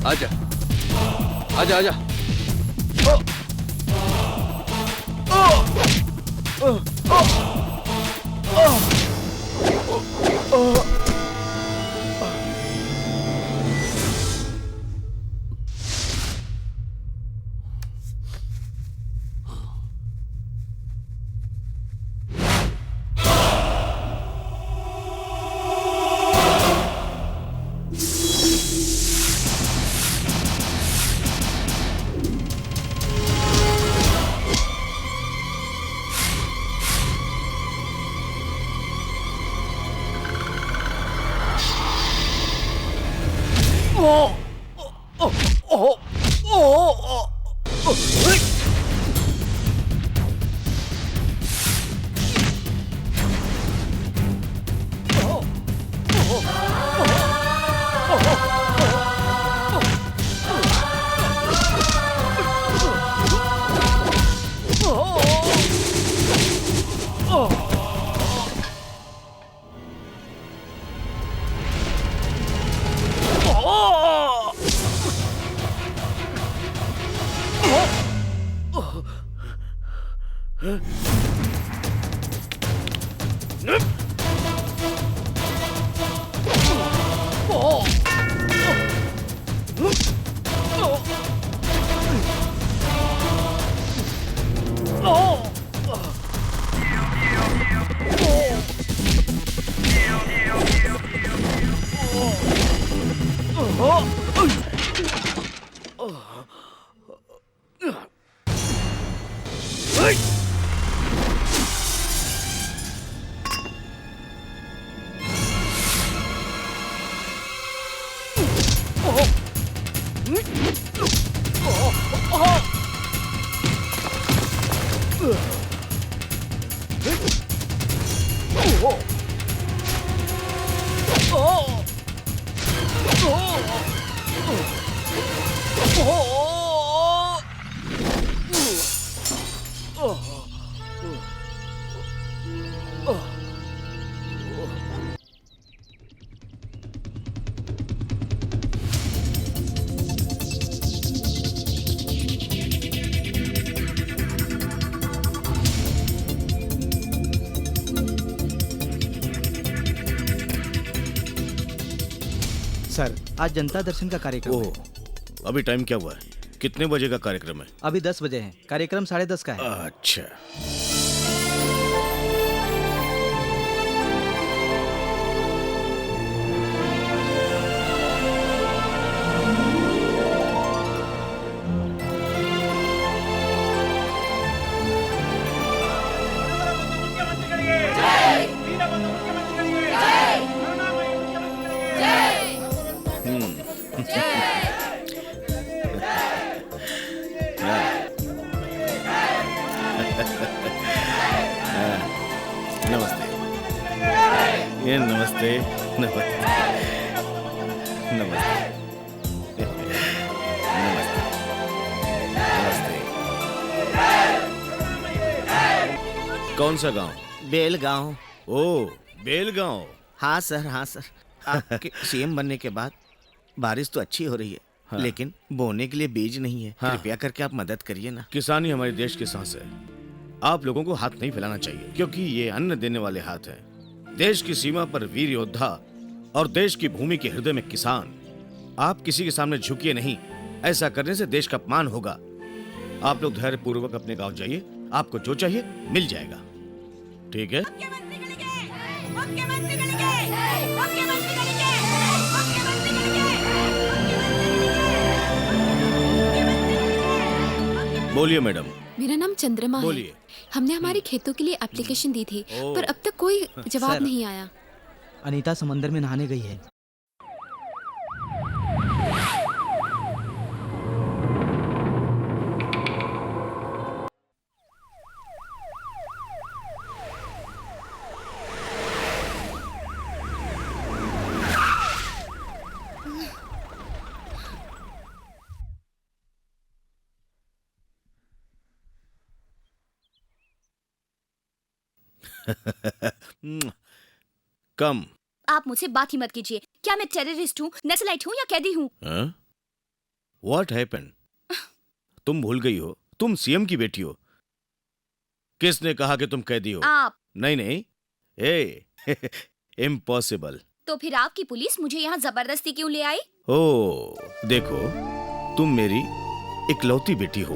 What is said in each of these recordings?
आजा आजा आजा। सर, आज जनता दर्शन का कार्यक्रम है। अभी टाइम क्या हुआ है? कितने बजे का कार्यक्रम है? अभी 10 बजे है। कार्यक्रम 10:30 का है। अच्छा। नमस्ते। ये नमस्ते नमस्ते नमस्ते नमस्ते नमस्ते। कौन सा गांव? बेलगांव। ओ, बेलगांव। हाँ सर, हाँ सर। आपके सीएम बनने के बाद बारिश तो अच्छी हो रही है, हाँ। लेकिन बोने के लिए बीज नहीं है। हाँ। कृपया करके आप मदद करिए ना। किसानी हमारे देश की सांस है। आप लोगों को हाथ नहीं फैलाना चाहिए, क्योंकि ये अन्न देने वाले हाथ हैं। देश की सीमा पर वीर योद्धा और देश की भूमि के हृदय में किसान। आप किसी के सामने झुकिए नहीं, ऐसा करने से देश का अपमान होगा। आप लोग धैर्य पूर्वक अपने गांव जाइए, आपको जो चाहिए मिल जाएगा। ठीक है? बोलिए मैडम। मेरा नाम चंद्रमा है। बोलिए। हमने हमारे खेतों के लिए एप्लीकेशन दी थी, पर अब तक कोई जवाब सर। नहीं आया। अनीता समंदर में नहाने गई है। कम। आप मुझसे बात ही मत कीजिए। क्या मैं टेररिस्ट हूँ, नक्सलाइट हूँ या कैदी हूँ? What happened? तुम भूल गई हो, तुम सीएम की बेटी हो। किसने कहा कि तुम कैदी हो? आप। नहीं नहीं, ए इम्पॉसिबल। तो फिर आपकी पुलिस मुझे यहाँ जबरदस्ती क्यों ले आई? ओ देखो, तुम मेरी इकलौती बेटी हो।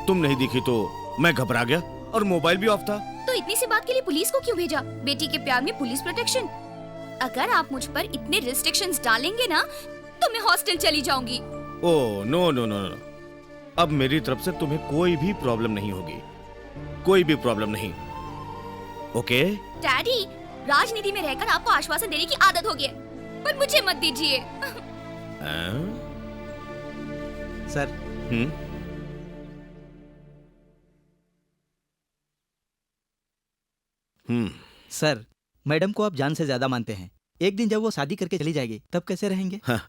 तुम नहीं दिखी तो मैं घबरा गया और मोबाइल भी ऑफ था। तो इतनी सी बात के लिए पुलिस को क्यों भेजा? बेटी के प्यार में पुलिस प्रोटेक्शन। अगर आप मुझ पर इतने रिस्ट्रिक्शंस डालेंगे ना, तो मैं हॉस्टल चली जाऊंगी। Oh no no no no, अब मेरी तरफ से तुम्हें कोई भी प्रॉब्लम नहीं होगी, कोई भी प्रॉब्लम नहीं। ओके? डैडी, राजनीति में रहकर आपको आश्वासन देने की आदत हो गई है, पर मुझे मत दीजिए। सर, सर, मैडम को आप जान से ज्यादा मानते हैं। एक दिन जब वो शादी करके चली जाएगी, तब कैसे रहेंगे? हाँ,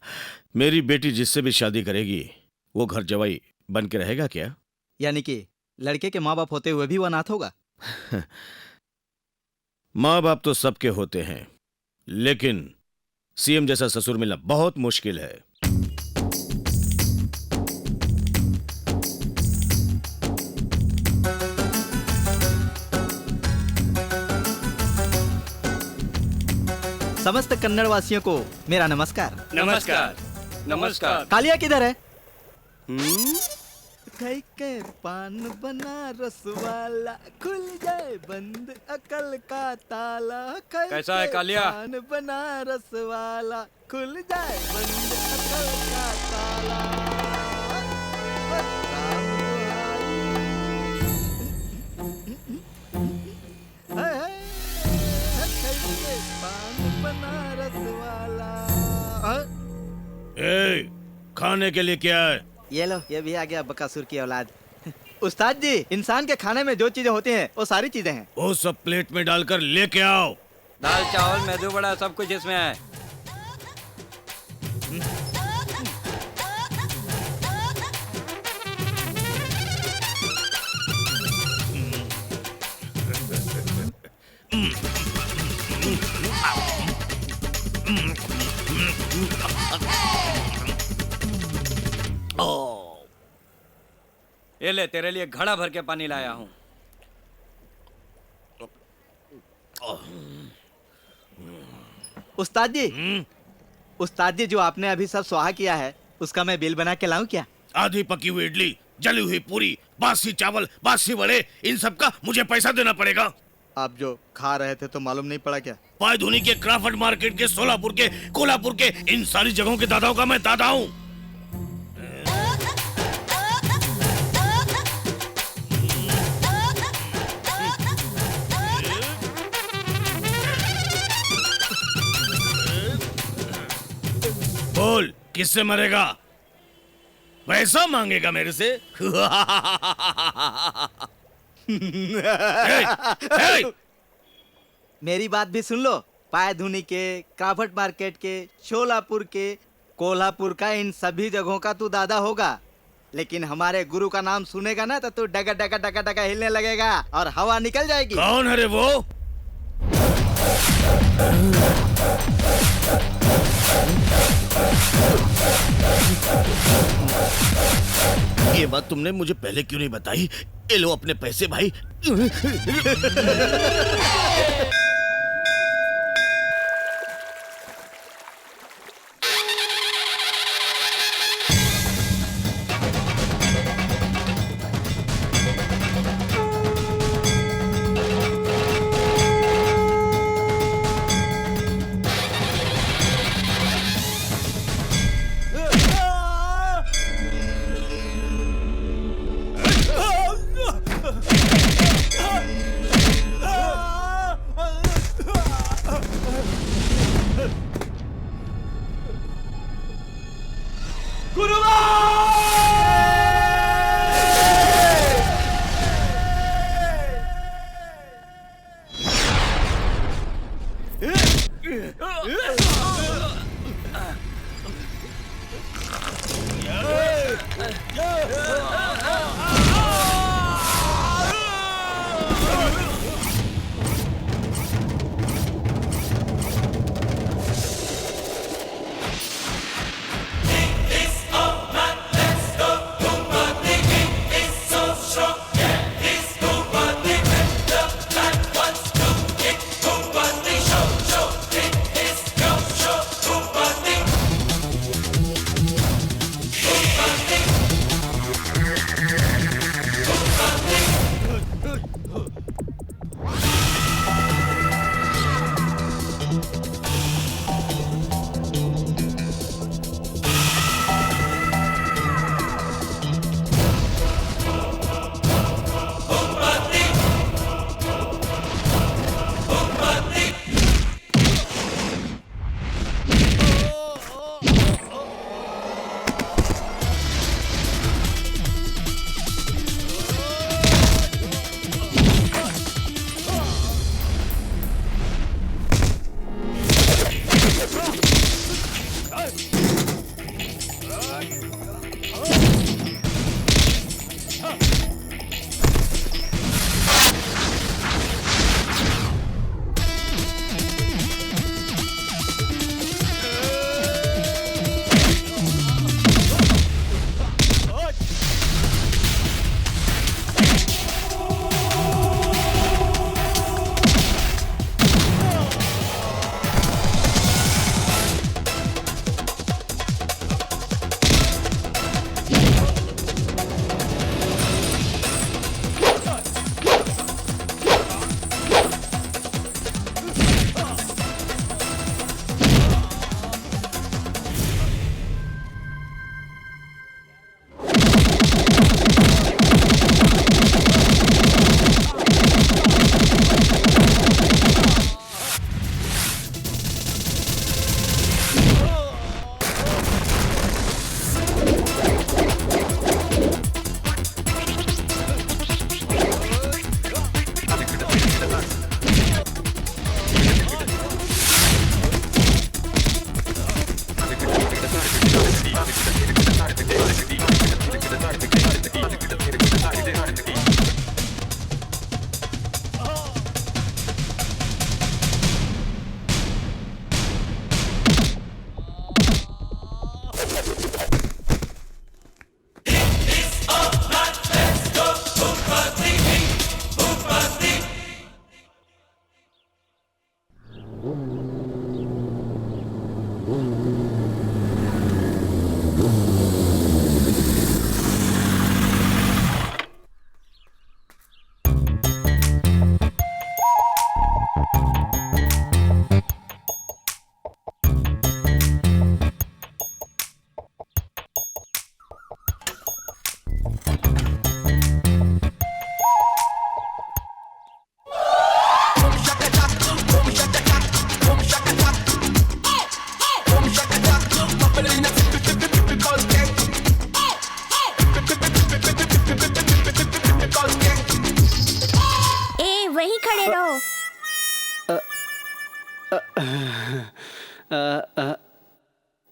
मेरी बेटी जिससे भी शादी करेगी, वो घर जवाई बन के रहेगा क्या? यानी कि लड़के के माँ बाप होते हुए भी वो अनाथ होगा? माँ बाप तो सबके होते हैं, लेकिन सीएम जैसा ससुर मिलना बहुत मुश्किल है। समस्त कन्नड़ वासियों को मेरा नमस्कार। नमस्कार। नमस्कार। कालिया किधर है? खाई के पान बनारस वाला, खुल जाए बंद अकल का ताला। खाई कैसा है के कालिया? पान बनारस वाला, खुल जाए बंद अकल का ताला। खाई के पान बनारस वाला। ए, खाने के लिए क्या है? ये लो, ये भी आ गया बकासुर की औलाद। उस्ताद जी, इंसान के खाने में जो चीजें होती हैं, वो सारी चीजें हैं। वो सब प्लेट में डालकर लेके आओ। दाल चावल मेदू बड़ा सब कुछ इसमें है। ये ले, तेरे लिए घड़ा भर के पानी लाया हूँ। उस्ताद जी, जो आपने अभी सब स्वाहा किया है, उसका मैं बिल बना के लाऊं क्या? आधी पकी हुई इडली, जली हुई पूरी, बासी चावल, बासी वड़े, इन सब का मुझे पैसा देना पड़ेगा। आप जो खा रहे थे तो मालूम नहीं पड़ा क्या? पायधुनी के, क्राफर्ड मार्केट के, सोलापुर के, कोल्हापुर के, इन सारी जगहों के दादाओं का मैं दादा हूँ। बोल, किससे मरेगा? पैसा मांगेगा मेरे से? hey! मेरी बात भी सुन लो। पायधुनी के, क्राफर्ड मार्केट के, शोलापुर के, कोल्हापुर का, इन सभी जगहों का तू दादा होगा, लेकिन हमारे गुरु का नाम सुनेगा ना तो तू डगा डगा डगा डगा हिलने लगेगा और हवा निकल जाएगी। कौन है रे वो? ये बात तुमने मुझे पहले क्यों नहीं बताई? ये लो अपने पैसे भाई।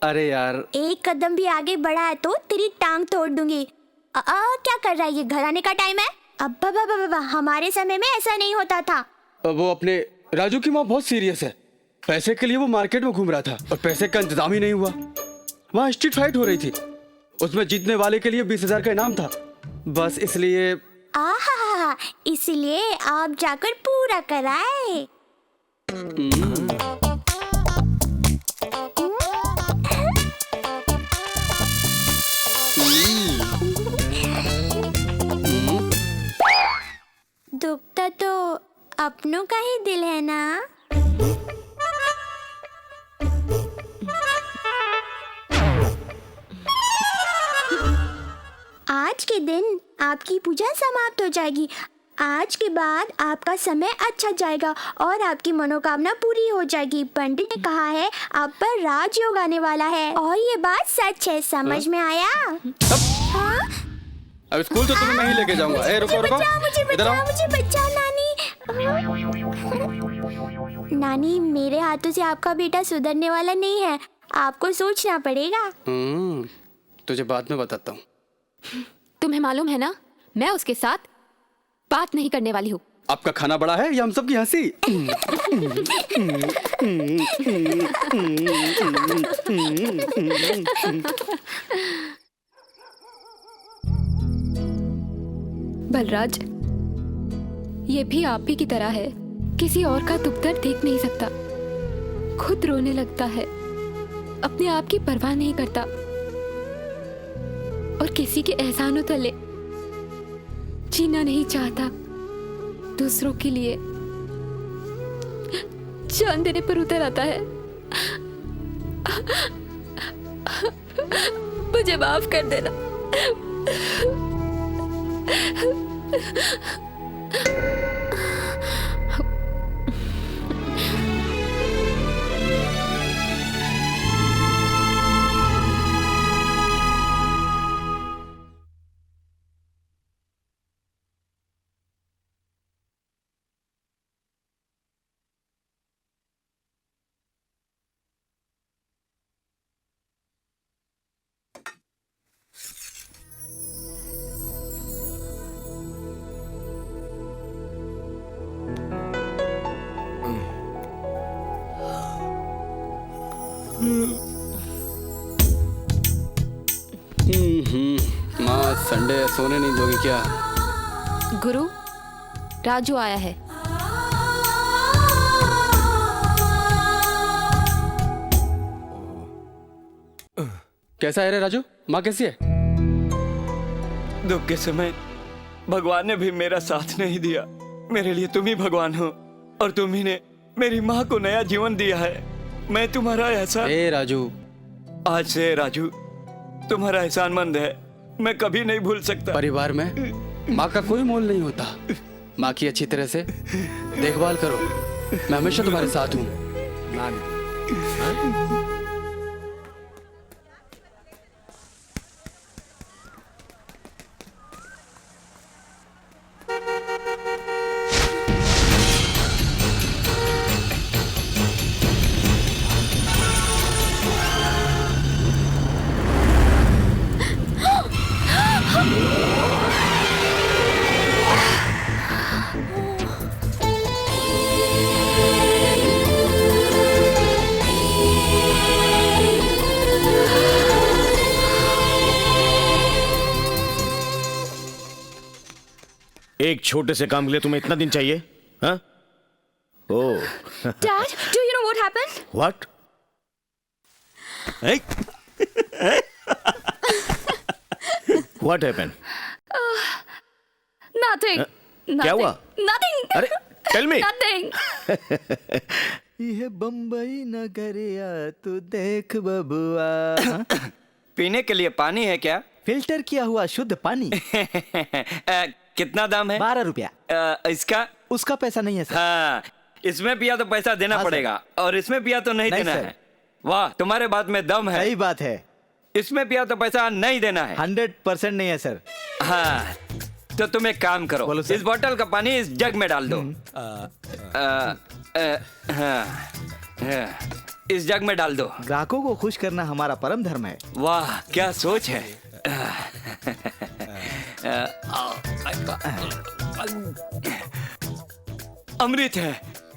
अरे यार, एक कदम भी आगे बढ़ा है तो तेरी टांग तोड़ दूंगी। क्या कर रहा है ये? घर आने का टाइम है? अब्बा बाबा बाबा, हमारे समय में ऐसा नहीं होता था। वो अपने राजू की माँ बहुत सीरियस है। पैसे के लिए वो मार्केट में घूम रहा था और पैसे का इंतजाम ही नहीं हुआ। वहाँ स्ट्रीट फाइट हो रही थी, उसमें जीतने वाले के लिए 20,000 का इनाम था। बस इसलिए इसलिए आप जाकर पूरा कराए। दुखता तो अपनों का ही दिल है ना। आज के दिन आपकी पूजा समाप्त हो जाएगी। आज के बाद आपका समय अच्छा जाएगा और आपकी मनोकामना पूरी हो जाएगी। पंडित ने कहा है आप पर राजयोग आने वाला है और ये बात सच है, समझ में आया? हाँ? अब स्कूल तो तुम्हें मैं ही लेके जाऊंगा। ए रुको रुको, इधर आओ। मुझे बचाओ नानी। नानी, मेरे हाथों से आपका बेटा सुधरने वाला नहीं है, आपको सोचना पड़ेगा। तुझे बाद में बताता हूँ। तुम्हें मालूम है ना, मैं उसके साथ बात नहीं करने वाली हूँ। आपका खाना बड़ा है या हम सबकी हंसी? बलराज, ये भी आप ही की तरह है, किसी और का दुख दर्द देख नहीं सकता, खुद रोने लगता है, अपने आप की परवाह नहीं करता और किसी के एहसानों तले जीना नहीं चाहता। दूसरों के लिए जान देने पर उतर आता है। मुझे माफ कर देना। माँ, संडे है, सोने नहीं दोगी क्या? गुरु, राजू आया है। कैसा है रे राजू? माँ कैसी है? दुख के समय भगवान ने भी मेरा साथ नहीं दिया। मेरे लिए तुम ही भगवान हो और तुम ही ने मेरी माँ को नया जीवन दिया है। मैं तुम्हारा एहसान। ए राजू, आज से राजू तुम्हारा एहसानमंद है, मैं कभी नहीं भूल सकता। परिवार में माँ का कोई मोल नहीं होता। माँ की अच्छी तरह से देखभाल करो, मैं हमेशा तुम्हारे साथ हूँ। एक छोटे से काम के लिए तुम्हें इतना दिन चाहिए? हाँ? ओह। Dad, do you know what happened? What? What happened? Nothing. क्या हुआ? Nothing. अरे, tell me. Nothing. यह बम्बई नगरिया तू देख बबुआ। पीने के लिए पानी है क्या? फिल्टर किया हुआ शुद्ध पानी। कितना दाम है? 12 रुपया। इसका? उसका पैसा नहीं है सर। हाँ, इसमें पिया तो पैसा देना हाँ, पड़ेगा और इसमें पिया तो नहीं देना सर। है। वाह, तुम्हारे बात में दम है। सही बात है। इसमें पिया तो पैसा नहीं देना है। 100% नहीं है सर। हाँ, तो तुम एक काम करो, बोलो सर। इस बोतल का पानी इस जग में डाल दो। इस जग में डाल दो। ग्राहकों को खुश करना हमारा परम धर्म है। वाह, क्या सोच है। अमृत है,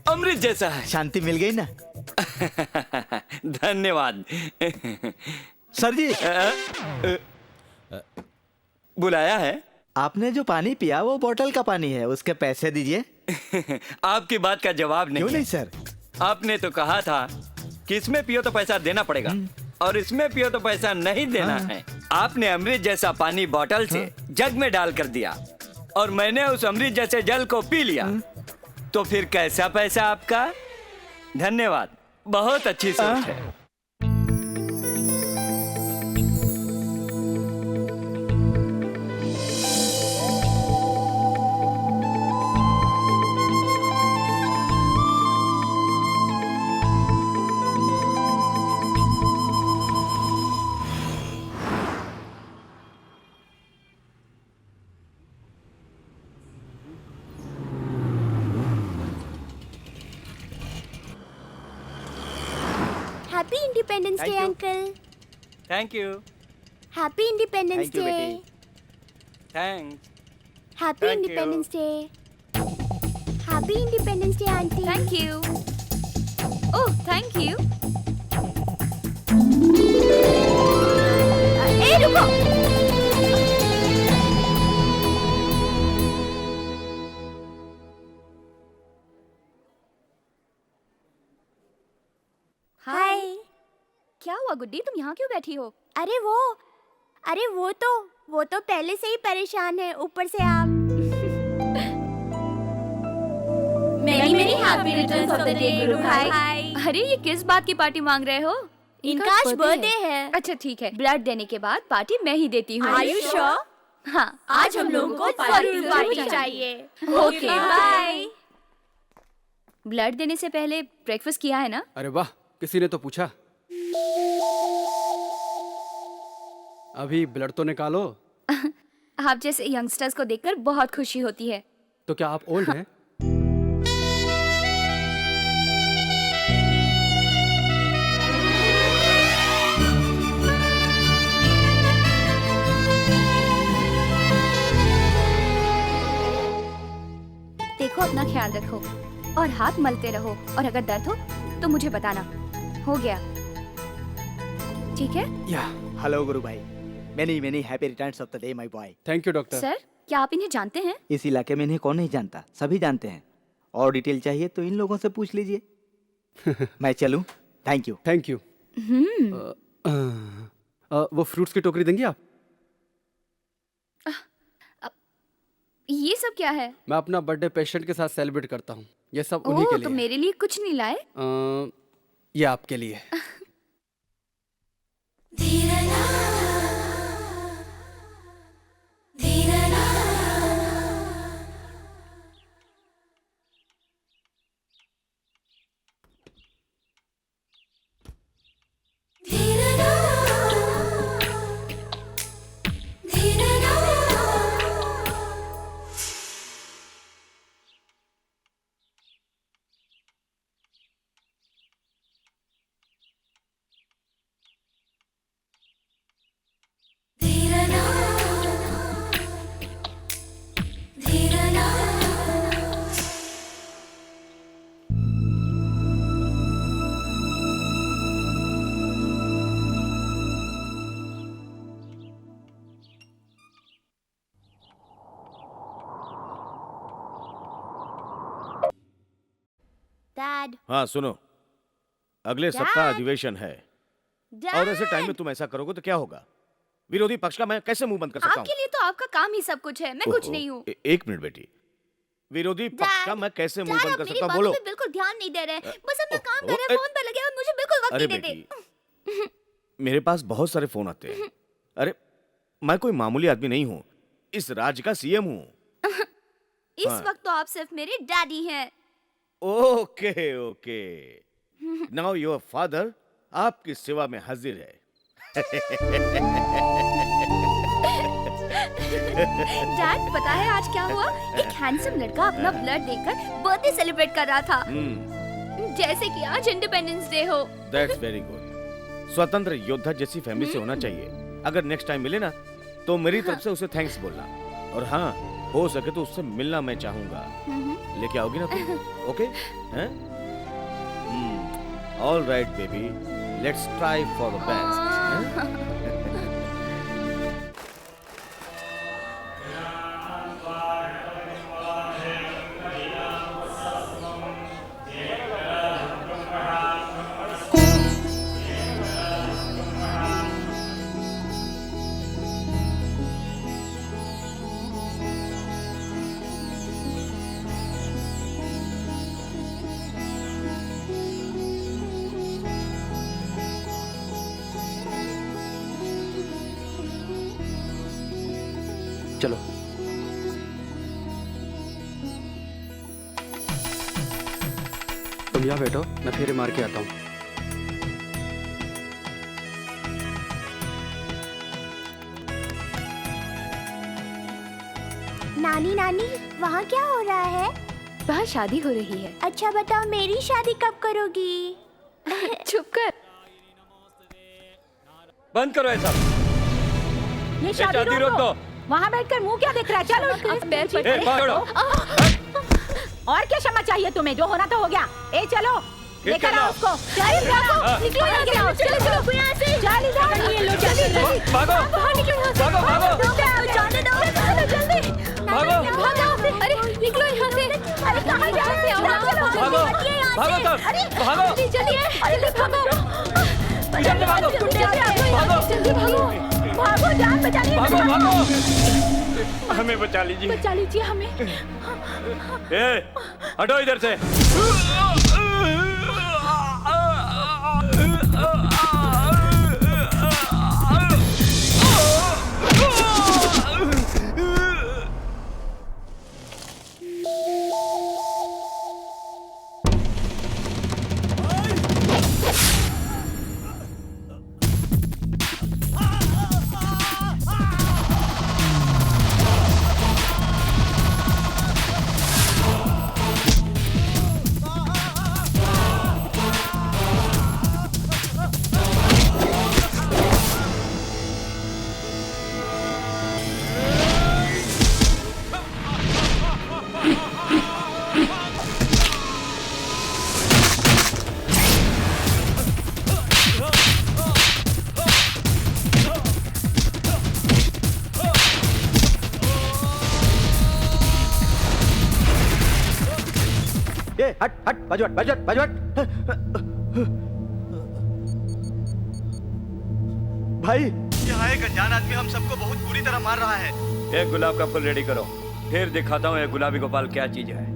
अमृत जैसा है। शांति मिल गई ना? धन्यवाद। सर जी, बुलाया है? आपने जो पानी पिया वो बोतल का पानी है, उसके पैसे दीजिए। आपकी बात का जवाब नहीं क्यों है। नहीं सर? आपने तो कहा था कि इसमें पियो तो पैसा देना पड़ेगा और इसमें पियो तो पैसा नहीं देना है। आपने अमृत जैसा पानी बोतल से जग में डाल कर दिया और मैंने उस अमृत जैसे जल को पी लिया, तो फिर कैसा पैसा आपका? धन्यवाद, बहुत अच्छी सोच है। Happy independence Thank day you. Uncle. Thank you. Happy independence Thank you, day. बेटी। Thanks. Happy Thank you. Independence day. Happy independence day aunty. Thank you. Oh thank you. ए रुको। हाय। क्या हुआ गुड्डी, तुम यहाँ क्यों बैठी हो? अरे वो तो पहले से ही परेशान है, ऊपर से आप। मेरी happy returns of the day गुरु भाई। अरे ये किस बात की पार्टी मांग रहे हो? इनका आज बर्थडे है। अच्छा ठीक है, ब्लड देने के बाद पार्टी मैं ही देती हूँ। Are you sure? हाँ, आज हम लोगों को जरूर पार्टी चाहिए। Okay bye. ब्लड देने से पहले ब्रेकफास्ट किया है ना? अरे वाह, किसी ने तो पूछा। अभी ब्लड तो निकालो। आप जैसे यंगस्टर्स को देखकर बहुत खुशी होती है। तो क्या आप ओल्ड हैं? देखो अपना ख्याल रखो और हाथ मलते रहो, और अगर दर्द हो तो मुझे बताना। हो गया, ठीक है? या हेलो गुरु भाई। Many happy returns of the day my boy. Thank you doctor. Sir, क्या आप इन्हें जानते हैं? इस इलाके में इन्हें कौन नहीं जानता, सभी जानते हैं। और डिटेल चाहिए तो इन लोगों से पूछ लीजिए। मैं चलूं? Thank you. Thank you. वो फ्रूट्स की टोकरी देंगी आप? ये सब क्या है? मैं अपना बर्थडे पेशेंट के साथ सेलिब्रेट करता हूँ। ये सब उन्हीं के ओह, लिए तो है। मेरे लिए कुछ नहीं लाए? ये आपके लिए। डैड। हाँ सुनो, अगले सप्ताह अधिवेशन है और ऐसे टाइम में तुम ऐसा करोगे तो क्या होगा? विरोधी पक्ष का मैं कैसे मुंह बंद कर सकता आपके लिए तो आपका काम ही सब कुछ है, मैं कुछ नहीं हूँ। एक मिनट बेटी, विरोधी पक्ष का मैं कैसे मुंह बंद कर सकता हूँ? बोलो। बिल्कुल ध्यान नहीं दे रहे, बस अपना काम कर ओह, रहे, फोन पर लगे और मुझे बिल्कुल वक्त अरे नहीं देते। बेटी, मेरे पास बहुत सारे फोन आते हैं। अरे मैं कोई मामूली आदमी नहीं हूँ, इस राज्य का सीएम हूँ। इस वक्त तो आप सिर्फ मेरे डैडी हैं। Okay okay, now your father आपकी सेवा में हाजिर है। डैड, पता है आज क्या हुआ? एक हैंडसम लड़का अपना ब्लड देकर बर्थडे सेलिब्रेट कर रहा था, जैसे कि आज इंडिपेंडेंस डे हो। That's very good. स्वतंत्र योद्धा जैसी फैमिली से होना चाहिए। अगर नेक्स्ट टाइम मिले ना तो मेरी तरफ से उसे थैंक्स बोलना, और हाँ हो सके तो उससे मिलना मैं चाहूंगा। लेके आओगी ना तुम? ओके हैं? All right baby, let's try for the best. चलो। तुम यहाँ बैठो, मैं फेरे मार के आता हूँ। नानी नानी, वहाँ क्या हो रहा है? वहाँ शादी हो रही है। अच्छा बताओ, मेरी शादी कब करोगी? चुप कर। बंद करो ये सब। ये शादी शादी रोक दो। वहाँ बैठकर मुंह क्या देख रहा है? चलो आप पैर ए, पकड़ो। और क्या क्षमा चाहिए तुम्हें? जो होना तो हो गया। ए चलो ठीक लेकर करना। आओ उसको। चल भागो, निकलो यहाँ से। चलो चलो यहाँ से। चल इधर। ये लो जल्दी। भागो बाहर निकलो यहाँ से। भागो भागो जाने दो। चलो जल्दी। भागो भागो, अरे निकलो यहाँ से। अरे कहाँ जा रहे हो? भागो भागो सब भागो जल्दी जल्दी भागो, जल्दी भागो भागो जल्दी भागो, भागो जान बचानी है। भागो भागो हमें बचा लीजिए। बचा लीजिए हमें। ए हटो इधर से। हट हट बजवट बजवट बजवट। भाई यहाँ एक अनजान आदमी हम सबको बहुत बुरी तरह मार रहा है। एक गुलाब का फूल रेडी करो, फिर दिखाता हूँ ये गुलाबी गोपाल क्या चीज है।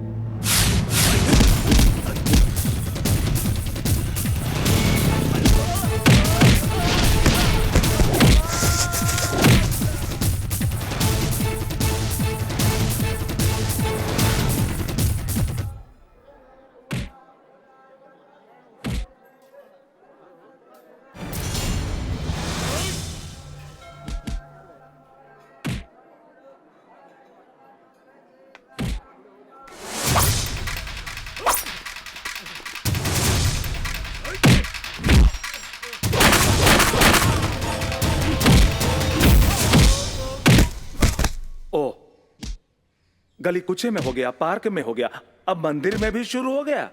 गली कुचे में हो गया, पार्क में हो गया, अब मंदिर में भी शुरू हो गया।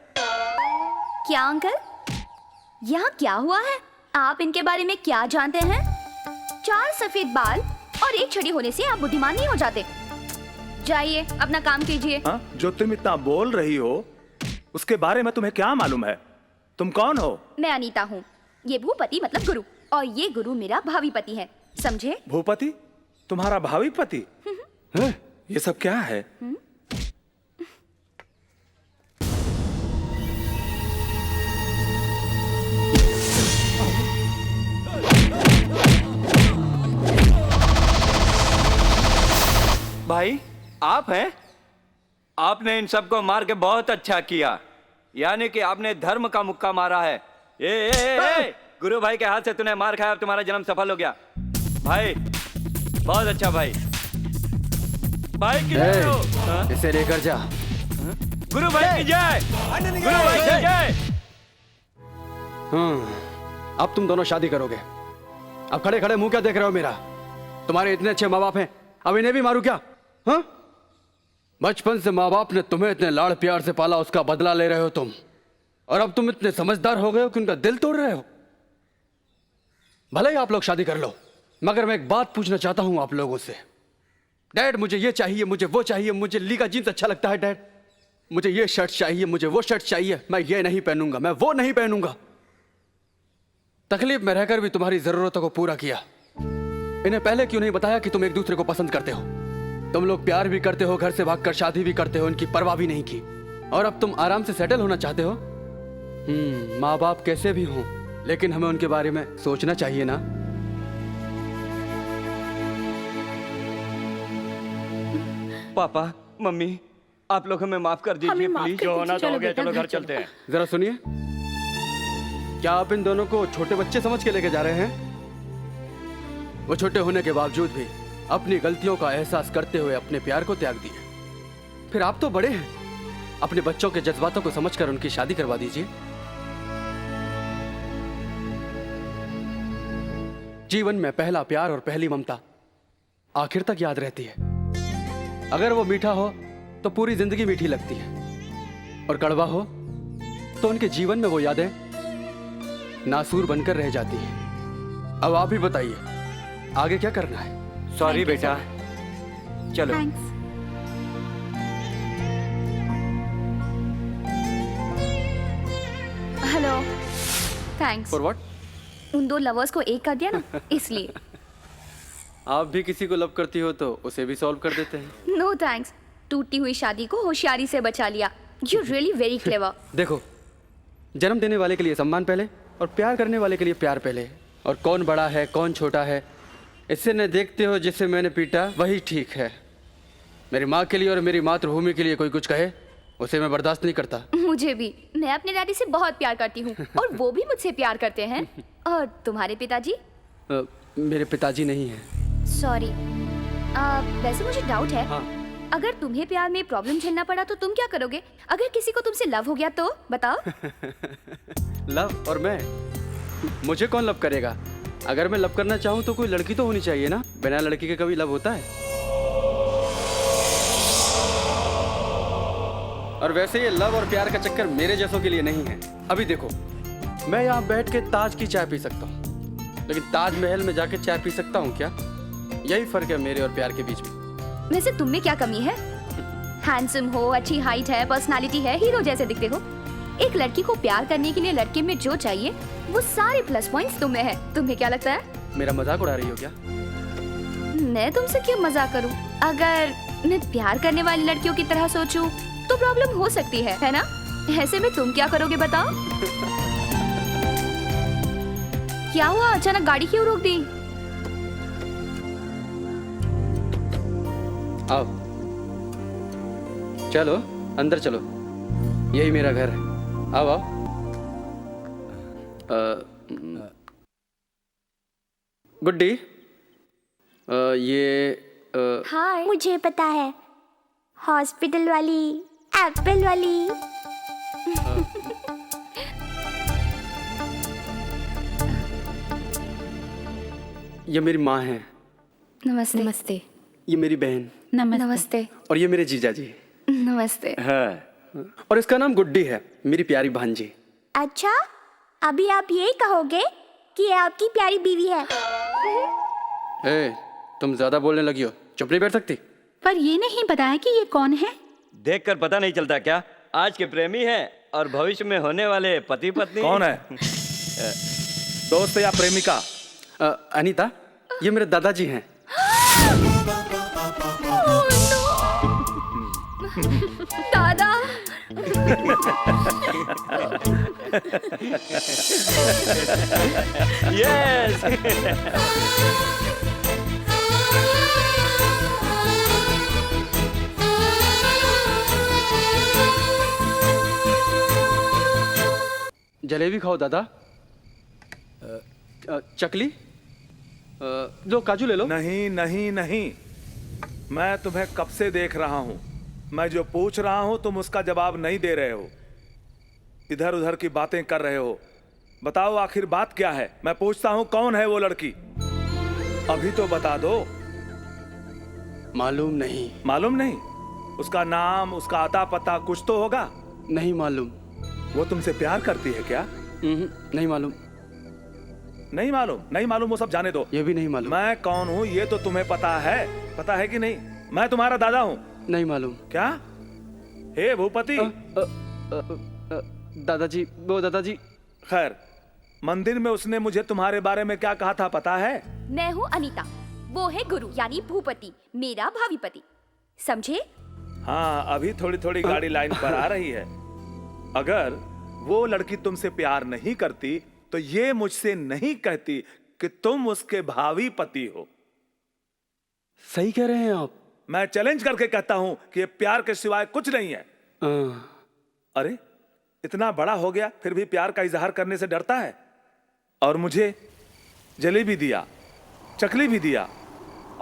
क्या अंकल, यहाँ क्या हुआ है? आप इनके बारे में क्या जानते हैं? 4 सफेद बाल और एक छड़ी होने से आप बुद्धिमान नहीं हो जाते। जाइए अपना काम कीजिए। हाँ? जो तुम इतना बोल रही हो उसके बारे में तुम्हें क्या मालूम है? तुम कौन हो? मैं अनीता हूँ। ये भूपति मतलब गुरु, और ये गुरु मेरा भावी पति है, समझे? भूपति? तुम्हारा भावी पति? ये सब क्या है? भाई आप हैं? आपने इन सबको मार के बहुत अच्छा किया, यानी कि आपने धर्म का मुक्का मारा है। ए, गुरु भाई के हाथ से तूने मार खाया, अब तुम्हारा जन्म सफल हो गया। भाई बहुत अच्छा भाई। भाई किधर हो? हाँ? इसे लेकर जा। गुरु भाई की जय, गुरु भाई की जय। अब तुम दोनों शादी करोगे। अब खड़े खड़े मुंह क्या देख रहे हो मेरा? तुम्हारे इतने अच्छे माँ बाप हैं, अब इन्हें भी मारू क्या? हाँ? बचपन से माँ बाप ने तुम्हें इतने लाड़ प्यार से पाला, उसका बदला ले रहे हो तुम, और अब तुम इतने समझदार हो गए हो कि उनका दिल तोड़ रहे हो। भले ही आप लोग शादी कर लो, मगर मैं एक बात पूछना चाहता हूं आप लोगों से। डैड मुझे ये चाहिए, मुझे वो चाहिए, मुझे लीगा जीन्स अच्छा लगता है डैड, मुझे ये शर्ट चाहिए, मुझे वो शर्ट चाहिए, मैं ये नहीं पहनूंगा, मैं वो नहीं पहनूंगा। तकलीफ में रहकर भी तुम्हारी जरूरतों को पूरा किया। इन्हें पहले क्यों नहीं बताया कि तुम एक दूसरे को पसंद करते हो? तुम लोग प्यार भी करते हो, घर से भागकर शादी भी करते हो, इनकी परवाह भी नहीं की, और अब तुम आराम से सेटल होना चाहते हो। माँ बाप कैसे भी हों, लेकिन हमें उनके बारे में सोचना चाहिए ना। पापा मम्मी आप लोग हमें माफ कर दीजिए प्लीज। जो होना तो हो गया, चलो घर चलते हैं। जरा सुनिए, क्या आप इन दोनों को छोटे बच्चे समझ के लेके जा रहे हैं? वो छोटे होने के बावजूद भी अपनी गलतियों का एहसास करते हुए अपने प्यार को त्याग दिए। फिर आप तो बड़े हैं, अपने बच्चों के जज्बातों को समझकर उनकी शादी करवा दीजिए। जीवन में पहला प्यार और पहली ममता आखिर तक याद रहती है। अगर वो मीठा हो तो पूरी जिंदगी मीठी लगती है, और कड़वा हो तो उनके जीवन में वो यादें नासूर बनकर रह जाती हैं। अब आप ही बताइए आगे क्या करना है। सॉरी बेटा, चलो। Hello, thanks. For what? उन दो लवर्स को एक कर दिया ना, इसलिए। आप भी किसी को लव करती हो तो उसे भी सॉल्व कर देते हैं। नो थैंक्स, टूटी हुई शादी को होशियारी से बचा लिया। You really very clever. देखो, जन्म देने वाले के लिए सम्मान पहले और प्यार करने वाले के लिए प्यार पहले। और कौन बड़ा है कौन छोटा है इससे न देखते हो जिसे मैंने पीटा वही ठीक है। मेरी माँ के लिए और मेरी मातृभूमि के लिए कोई कुछ कहे उसे मैं बर्दाश्त नहीं करता। मुझे भी। मैं अपने डैडी से बहुत प्यार करती हूँ और वो भी मुझसे प्यार करते हैं। और तुम्हारे पिताजी? मेरे पिताजी नहीं हैं। सॉरी, वैसे मुझे डाउट है। हाँ। अगर तुम्हें प्यार में प्रॉब्लम झेलना पड़ा तो तुम क्या करोगे? अगर किसी को तुमसे लव हो गया तो बताओ। लव और मैं? मुझे कौन लव करेगा? अगर मैं लव करना चाहूँ तो कोई लड़की तो होनी चाहिए ना। बिना लड़की के कभी लव होता है? और वैसे ये लव और प्यार का चक्कर मेरे जैसों के लिए नहीं है। अभी देखो, मैं यहाँ बैठ के ताज की चाय पी सकता हूँ, लेकिन ताजमहल में जाके चाय पी सकता हूँ क्या? यही फर्क है मेरे और प्यार के बीच में। वैसे तुम में क्या कमी है? हैंडसम हो, अच्छी हाइट है, पर्सनालिटी है, हीरो जैसे दिखते हो। एक लड़की को प्यार करने के लिए लड़के में जो चाहिए वो सारे प्लस पॉइंट्स तुम में है। तुम्हें क्या लगता है? मेरा मजाक उड़ा रही हो क्या? मैं तुमसे क्यों मजाक करूं? अगर मैं प्यार करने वाली लड़कियों की तरह सोचूं तो प्रॉब्लम हो सकती है ना? ऐसे में तुम क्या करोगे बताओ? क्या हुआ, अचानक गाड़ी क्यों रोक दी? आओ, चलो अंदर चलो, यही मेरा घर है। आओ आओ। गुड्डी, ये हाय। मुझे पता है, हॉस्पिटल वाली, एप्पल वाली। ये मेरी माँ है। नमस्ते। नमस्ते। ये मेरी बहन। नमस्ते। और ये मेरे जीजा जी। नमस्ते। हाँ। और इसका नाम गुड्डी है, मेरी प्यारी भांजी। अच्छा, अभी आप यही कहोगे कि ये आपकी प्यारी बीवी है? ए, तुम ज्यादा बोलने लगी हो, चुप नहीं बैठ सकती? पर ये नहीं बताया कि ये कौन है। देखकर पता नहीं चलता क्या? आज के प्रेमी हैं और भविष्य में होने वाले पति पत्नी। कौन है? दोस्त या प्रेमिका? अनीता, ये मेरे दादाजी हैं। दादा। यस। जलेबी खाओ दादा। चकली लो, काजू ले लो। नहीं नहीं नहीं, मैं तुम्हें कब से देख रहा हूं। मैं जो पूछ रहा हूं तुम उसका जवाब नहीं दे रहे हो, इधर उधर की बातें कर रहे हो। बताओ आखिर बात क्या है? मैं पूछता हूं कौन है वो लड़की? अभी तो बता दो। मालूम नहीं। मालूम नहीं? उसका नाम, उसका आता पता कुछ तो होगा। नहीं मालूम। वो तुमसे प्यार करती है क्या? नहीं मालूम। नहीं मालूम? नहीं मालूम, वो सब जाने दो। ये भी नहीं मालूम। मैं कौन हूँ ये तो तुम्हें पता है? पता है कि नहीं? मैं तुम्हारा दादा हूँ। नहीं मालूम। क्या? हे भूपति। दादाजी, वो दादाजी। खैर, मंदिर में उसने मुझे तुम्हारे बारे में क्या कहा था पता है? मैं हूँ अनीता, वो है गुरु यानी भूपति, मेरा भावी पति। समझे? हाँ, अभी थोड़ी थोड़ी गाड़ी लाइन पर आ रही है। अगर वो लड़की तुमसे प्यार नहीं करती तो ये मुझसे नहीं कहती कि तुम उसके भावी पति हो। सही कह रहे हैं आप। मैं चैलेंज करके कहता हूं कि ये प्यार के सिवाय कुछ नहीं है। अरे, इतना बड़ा हो गया फिर भी प्यार का इजहार करने से डरता है। और मुझे जलेबी दिया, चकली भी दिया,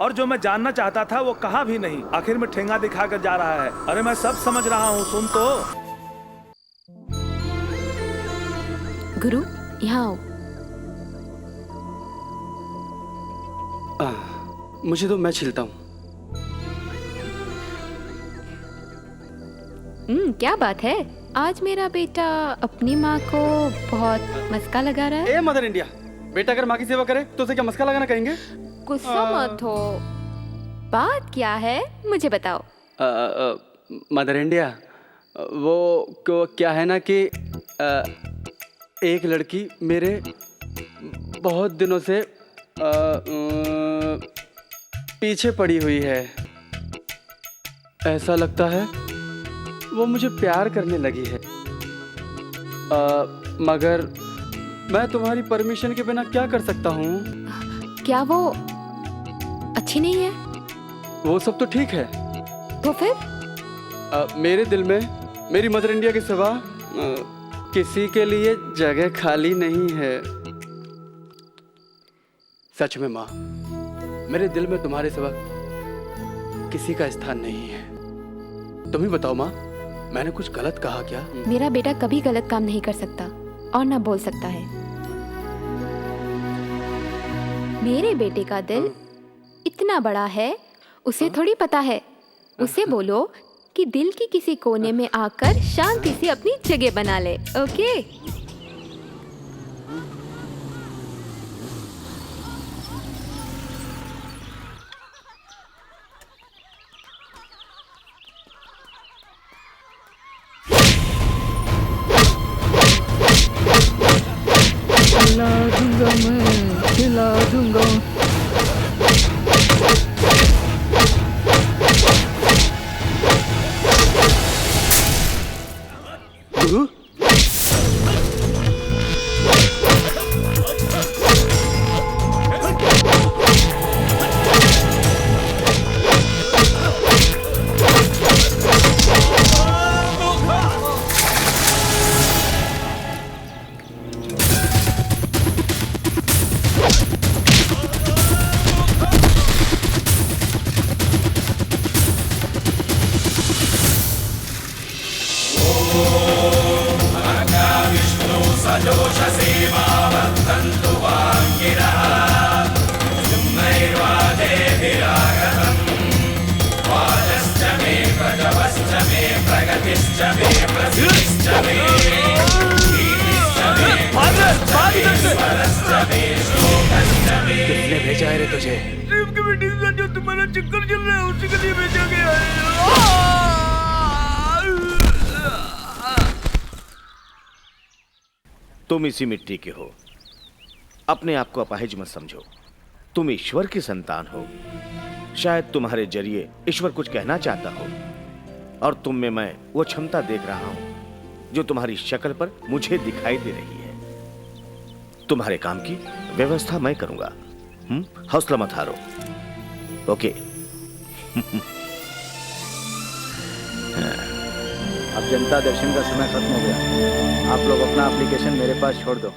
और जो मैं जानना चाहता था वो कहा भी नहीं। आखिर में ठेंगा दिखाकर जा रहा है। अरे मैं सब समझ रहा हूं, सुन तो। गुरु, यहाँ आओ। मुझे तो मैं छिलता हूँ। क्या बात है, आज मेरा बेटा अपनी माँ को बहुत मस्का लगा रहा है। ए मदर इंडिया, बेटा अगर माँ की सेवा करे तो उसे क्या मस्का लगाना कहेंगे? गुस्सा मत हो, बात क्या है मुझे बताओ। मदर इंडिया, वो क्या है ना कि एक लड़की मेरे बहुत दिनों से पीछे पड़ी हुई है। ऐसा लगता है वो मुझे प्यार करने लगी है। मगर मैं तुम्हारी परमिशन के बिना क्या कर सकता हूँ? क्या वो अच्छी नहीं है? वो सब तो ठीक है, तो फिर? मेरे दिल में मेरी मदर इंडिया के सिवा किसी के लिए जगह खाली नहीं है। सच में माँ, मेरे दिल में तुम्हारे सिवा किसी का स्थान नहीं है। तुम ही बताओ माँ, मैंने कुछ गलत कहा क्या? मेरा बेटा कभी गलत काम नहीं कर सकता और ना बोल सकता है। मेरे बेटे का दिल इतना बड़ा है, उसे थोड़ी पता है। उसे बोलो कि दिल की किसी कोने में आकर शांति से अपनी जगह बना ले। ओके? खिला दूंगा। किसने भेजा है रे तुझे? की मीटिंग का जो तुम्हारा चक्कर चल रहा है उसी के लिए भेजा गया है। तुम इसी मिट्टी के हो, अपने आप को अपाहिज मत समझो। तुम ईश्वर की संतान हो। शायद तुम्हारे जरिए ईश्वर कुछ कहना चाहता हो, और तुम में मैं वो क्षमता देख रहा हूं जो तुम्हारी शक्ल पर मुझे दिखाई दे रही है। तुम्हारे काम की व्यवस्था मैं करूंगा। हौसला मत हारो। ओके? अब जनता दर्शन का समय खत्म हो गया। आप लोग अपना एप्लीकेशन मेरे पास छोड़ दो।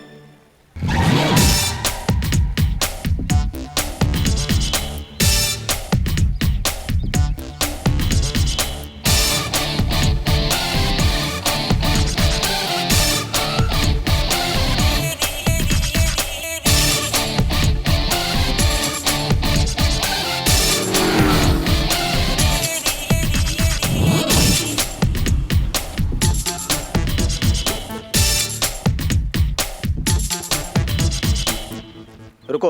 रुको,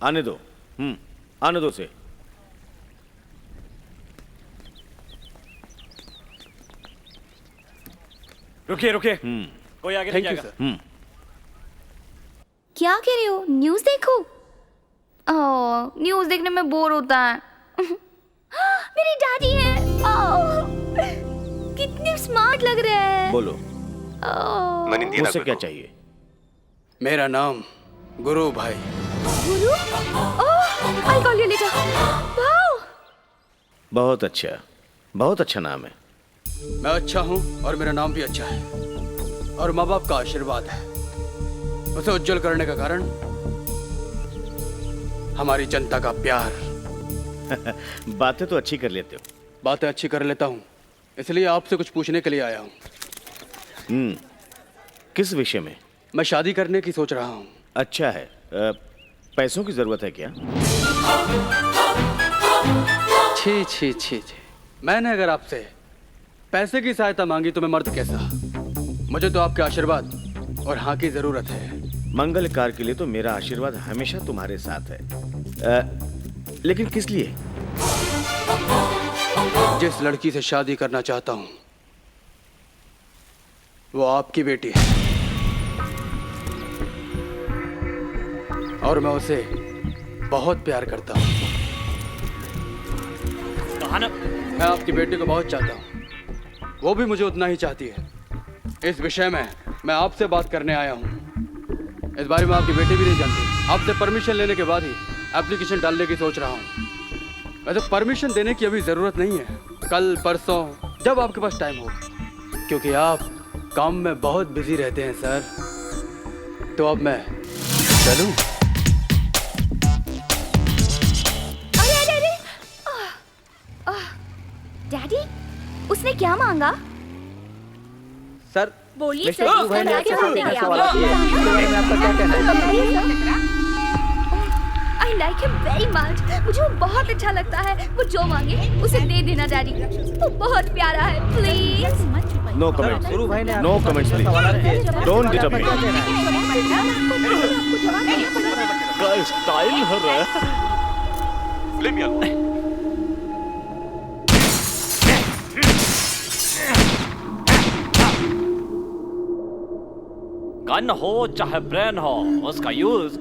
आने दो। आने दो से। रुकिए रुकिए, कोई आगे नहीं जाएगा। क्या कह रहे हो? न्यूज़ देखो? न्यूज़ देखने में बोर होता है। मेरी डैडी है। कितने स्मार्ट लग रहे हैं। बोलो, मुझसे क्या चाहिए? मेरा नाम गुरु भाई। गुरु? I'll call you later. Wow! बहुत अच्छा, बहुत अच्छा नाम है। मैं अच्छा हूँ और मेरा नाम भी अच्छा है, और माँ बाप का आशीर्वाद है। उसे उज्जवल करने का कारण हमारी जनता का प्यार। बातें तो अच्छी कर लेते हो। बातें अच्छी कर लेता हूँ, इसलिए आपसे कुछ पूछने के लिए आया हूँ। किस विषय में? मैं शादी करने की सोच रहा हूँ। अच्छा है। पैसों की जरूरत है क्या? छी छी छी छी, मैंने अगर आपसे पैसे की सहायता मांगी तो मैं मर्द कैसा? मुझे तो आपके आशीर्वाद और हाँ की जरूरत है। मंगल कार्य के लिए तो मेरा आशीर्वाद हमेशा तुम्हारे साथ है, लेकिन किस लिए? जिस लड़की से शादी करना चाहता हूँ वो आपकी बेटी है और मैं उसे बहुत प्यार करता हूँ। मैं आपकी बेटी को बहुत चाहता हूँ, वो भी मुझे उतना ही चाहती है। इस विषय में मैं आपसे बात करने आया हूँ। इस बारे में आपकी बेटी भी नहीं जानती। आपसे परमिशन लेने के बाद ही एप्लीकेशन डालने की सोच रहा हूँ। वैसे परमिशन देने की अभी ज़रूरत नहीं है, कल परसों जब आपके पास टाइम हो, क्योंकि आप काम में बहुत बिजी रहते हैं सर। तो अब मैं चलूं? डैडी, उसने क्या मांगा? सर बोलिए मिस्टर गुरु भाई ने आपसे शादी का सवाल किया है, इसके बारे में आपका क्या कहना है? I like him very much. मुझे वो बहुत अच्छा लगता है। वो जो मांगे उसे दे देना डैडी। वो बहुत प्यारा है। प्लीज। No comments. गुरु भाई ने no comments please. Don't disturb me. का स्टाइल है रे। ले मियां। गन हो चाहे ब्रेन हो, उसका यूज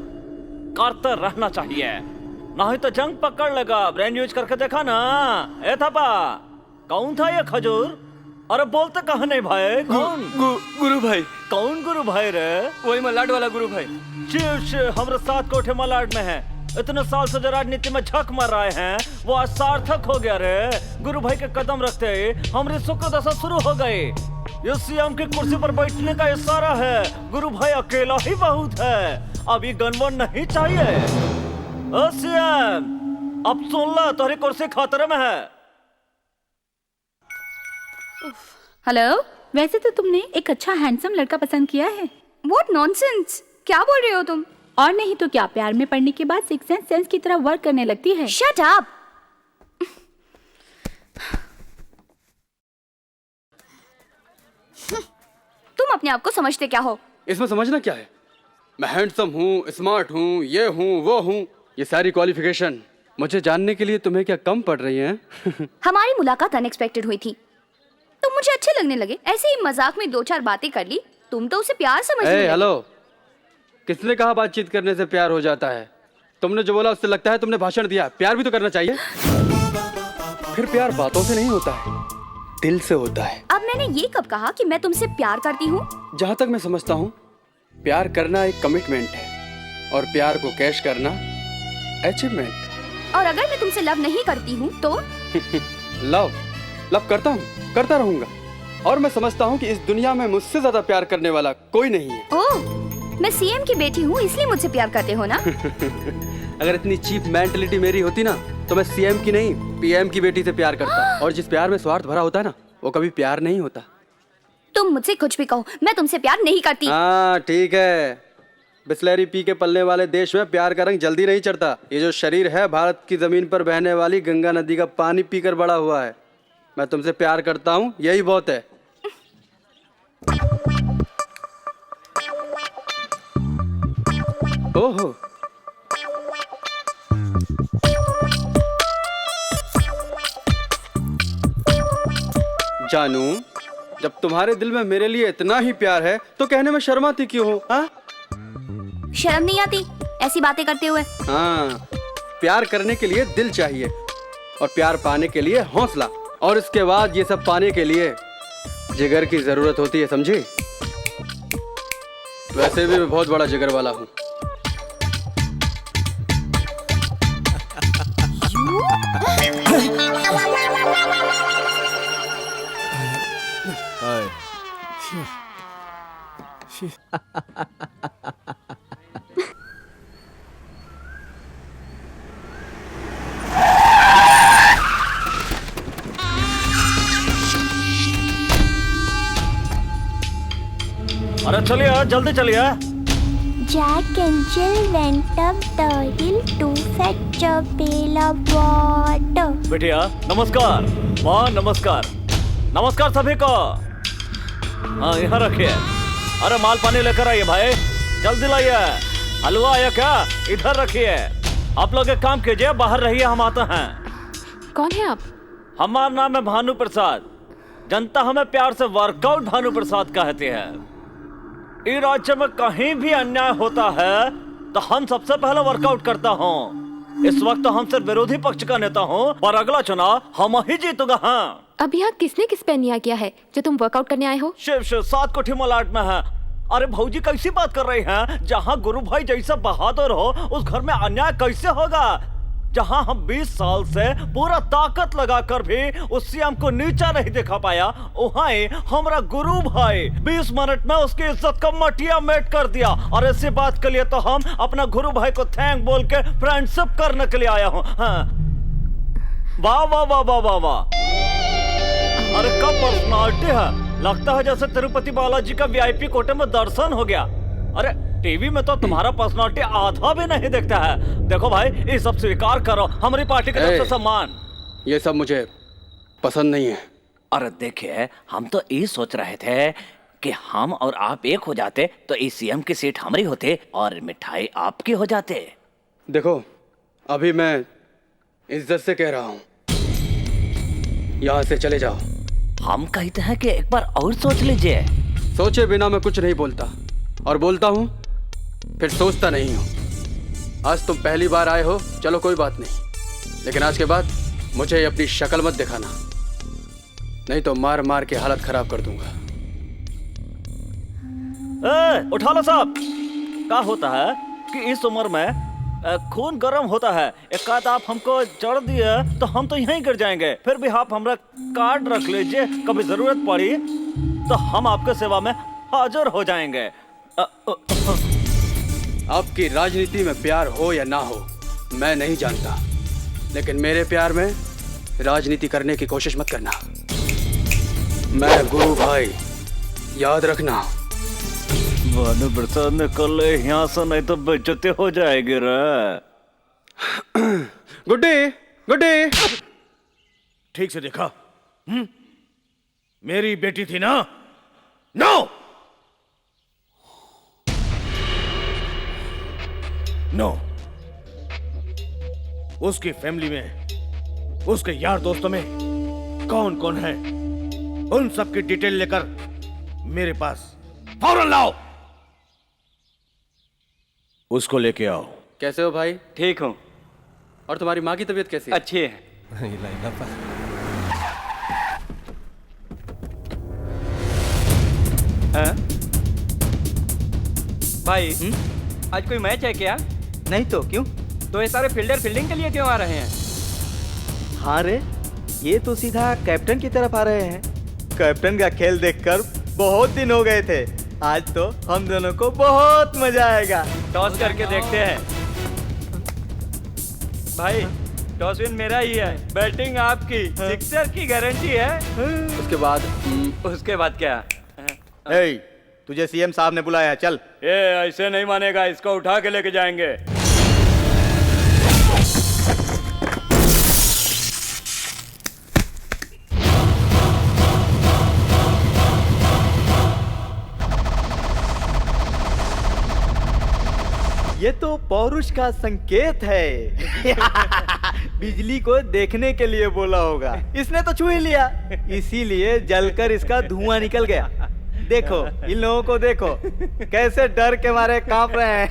करते रहना चाहिए, नहीं तो जंग पकड़ लेगा। ब्रेन यूज करके देखा ना। ए थापा, कौन था ये खजूर? अरे बोलते कहा नहीं भाई? कौन? गुरु भाई। कौन गुरु भाई रे? वही मलाड वाला गुरु भाई। शिव हमारे साथ कोठे मलाड में है। इतने साल से जो राजनीति में झक मार रहे हैं वो आज सार्थक हो गया रे। गुरु भाई के कदम रखते ही हमारी सुख दशा शुरू हो गई। ये सीएम की कुर्सी पर बैठने का इशारा है। गुरु भाई अकेला ही बहुत है, अभी गनवन नहीं चाहिए। ओ सीएम, अब सुन ला, तुम्हारी कुर्सी खतरे में है। हेलो, वैसे तो तुमने एक अच्छा हैंडसम लड़का पसंद किया है। What nonsense? क्या बोल रहे हो तुम? और नहीं तो क्या, प्यार में पड़ने के बाद सिक्स सेंस की तरह वर्क करने लगती है। Shut up! तुम अपने आप को समझते क्या हो? इसमें समझना क्या है? मैं हैंडसम हूँ, स्मार्ट हूँ, ये हूँ, वो हूँ, ये सारी क्वालिफिकेशन मुझे जानने के लिए तुम्हें क्या कम पड़ रही है? हमारी मुलाकात अनएक्सपेक्टेड हुई थी, तुम मुझे अच्छे लगने लगे। ऐसे ही मजाक में दो चार बातें कर ली, तुम तो उसे प्यार समझने लगे। हेलो, किसने कहा बातचीत करने से प्यार हो जाता है? तुमने जो बोला उससे लगता है तुमने भाषण दिया। प्यार भी तो करना चाहिए। फिर प्यार बातों से नहीं होता है, दिल से होता है। अब मैंने ये कब कहा कि मैं तुमसे प्यार करती हूँ? जहाँ तक मैं समझता हूँ, प्यार करना एक कमिटमेंट है और प्यार को कैश करना अचीवमेंट। और अगर मैं तुमसे लव नहीं करती हूँ तो? लव करता हूँ, करता रहूंगा। और मैं समझता हूँ कि इस दुनिया में मुझसे ज्यादा प्यार करने वाला कोई नहीं है। ओह, मैं सीएम की बेटी हूँ इसलिए मुझसे प्यार करते हो ना? अगर इतनी चीप मेंटलिटी मेरी होती ना तो मैं सीएम की नहीं पीएम की बेटी से प्यार करता। और जिस प्यार में स्वार्थ भरा होता है ना, वो कभी प्यार नहीं होता। तुम मुझसे कुछ भी कहो, मैं तुमसे प्यार नहीं करती। हाँ ठीक है, बिस्लेरी पी के पलने वाले देश में प्यार का रंग जल्दी नहीं चढ़ता। ये जो शरीर है भारत की जमीन पर बहने वाली गंगा नदी का पानी पीकर बड़ा हुआ है। मैं तुमसे प्यार करता हूँ, यही बहुत है। ओहो, जानू, जब तुम्हारे दिल में मेरे लिए इतना ही प्यार है तो कहने में शर्माती क्यों हो? हाँ, शर्म नहीं आती ऐसी बातें करते हुए? हाँ, प्यार करने के लिए दिल चाहिए और प्यार पाने के लिए हौसला, और इसके बाद ये सब पाने के लिए जिगर की जरूरत होती है, समझी? वैसे भी मैं बहुत बड़ा जिगर वाला हूँ। अरे चलिए, जल्दी चलिए। Jack and Jill went up the hill to fetch a pail of water. बिटिया नमस्कार। माँ नमस्कार। नमस्कार सभी को। हाँ यहाँ रखिए। अरे माल पानी लेकर आइए भाई, जल्दी लाइए। हलवा आया क्या? इधर रखिए। आप लोग एक काम कीजिए, बाहर रहिए, हम आते हैं। कौन है आप? हमारा नाम है भानु प्रसाद। जनता हमें प्यार से वर्कआउट भानु प्रसाद कहती है। इस राज्य में कहीं भी अन्याय होता है तो हम सबसे पहले वर्कआउट करता हूँ। इस वक्त तो हम सिर्फ विरोधी पक्ष का नेता हूँ, पर अगला चुनाव हम ही जीतूंगा। हाँ। अब यहाँ किसने किस पे अन्याय किया है जो तुम वर्कआउट करने आए हो? शिव 7 कोठी मलाड में है। अरे भौजी कैसी बात कर रही हैं? जहाँ गुरु भाई जैसा बहादुर हो उस घर में अन्याय कैसे होगा? जहाँ हम 20 साल से पूरा ताकत लगाकर भी उस सीएम को नीचा नहीं दिखा पाया, वहाँ हमारा गुरु भाई 20 मिनट में उसकी इज्जत का मटिया मेट कर दिया। और ऐसी बात के लिए तो हम अपना गुरु भाई को थैंक बोल के फ्रेंडशिप करने के लिए आया हूँ। हाँ। वाह वाह वाह वाह वाह वाह। अरे कब पर्सनालिटी है, लगता है जैसे तिरुपति बालाजी का वीआईपी कोटे में दर्शन हो गया। अरे टीवी में तो तुम्हारा पर्सनालिटी आधा भी नहीं दिखता है। देखो भाई ये सब स्वीकार करो, हमारी पार्टी की तरफ से सम्मान। ये सब मुझे पसंद नहीं है। अरे देखिए, हम तो ये सोच रहे थे कि हम और आप एक हो जाते तो इस सीएम की सीट हमारी होते और मिठाई आपकी हो जाते। देखो अभी मैं इज्जत से कह रहा हूँ, यहाँ से चले जाओ। हम कहते हैं कि एक बार और सोच लीजिए। सोचे बिना मैं कुछ नहीं बोलता, और बोलता हूँ फिर सोचता नहीं हूँ। आज तुम पहली बार आए हो, चलो कोई बात नहीं, लेकिन आज के बाद मुझे अपनी शक्ल मत दिखाना, नहीं तो मार मार के हालत खराब कर दूंगा। उठा लो साहब। क्या होता है कि इस उम्र में खून गर्म होता है। एक आध आप हमको चढ़ दिए तो हम तो यहीं गिर जाएंगे। फिर भी आप हमारा कार्ड रख लीजिए, कभी जरूरत पड़ी तो हम आपके सेवा में हाजिर हो जाएंगे। आपकी राजनीति में प्यार हो या ना हो मैं नहीं जानता, लेकिन मेरे प्यार में राजनीति करने की कोशिश मत करना। मैं गुरु भाई, याद रखना। भानु प्रसाद निकल यहाँ से, नहीं तो बेइज्जती हो जाएगी रे। गुड्डी गुड्डी, ठीक से देखा? मेरी बेटी थी ना? नो नो, उसकी फैमिली में, उसके यार दोस्तों में कौन कौन है, उन सब की डिटेल लेकर मेरे पास फौरन लाओ। उसको लेके आओ। कैसे हो भाई? ठीक हूँ। और तुम्हारी माँ की तबीयत कैसी है? अच्छी है। हाँ? भाई आज कोई मैच है क्या? नहीं तो क्यों? तो ये सारे फील्डर फील्डिंग के लिए क्यों आ रहे हैं? हाँ रे, ये तो सीधा कैप्टन की तरफ आ रहे हैं। कैप्टन का खेल देखकर बहुत दिन हो गए थे, आज तो हम दोनों को बहुत मजा आएगा। टॉस करके देखते हैं। भाई टॉस विन मेरा ही है, बैटिंग आपकी, सिक्सर की गारंटी है। उसके बाद क्या? तुझे सीएम साहब ने बुलाया, चल। ये ऐसे नहीं मानेगा, इसको उठा के लेके जाएंगे। ये तो पौरुष का संकेत है। बिजली को देखने के लिए बोला होगा, इसने तो छू ही लिया, इसीलिए जलकर इसका धुआं निकल गया। देखो इन लोगों को देखो, कैसे डर के मारे कांप रहे हैं।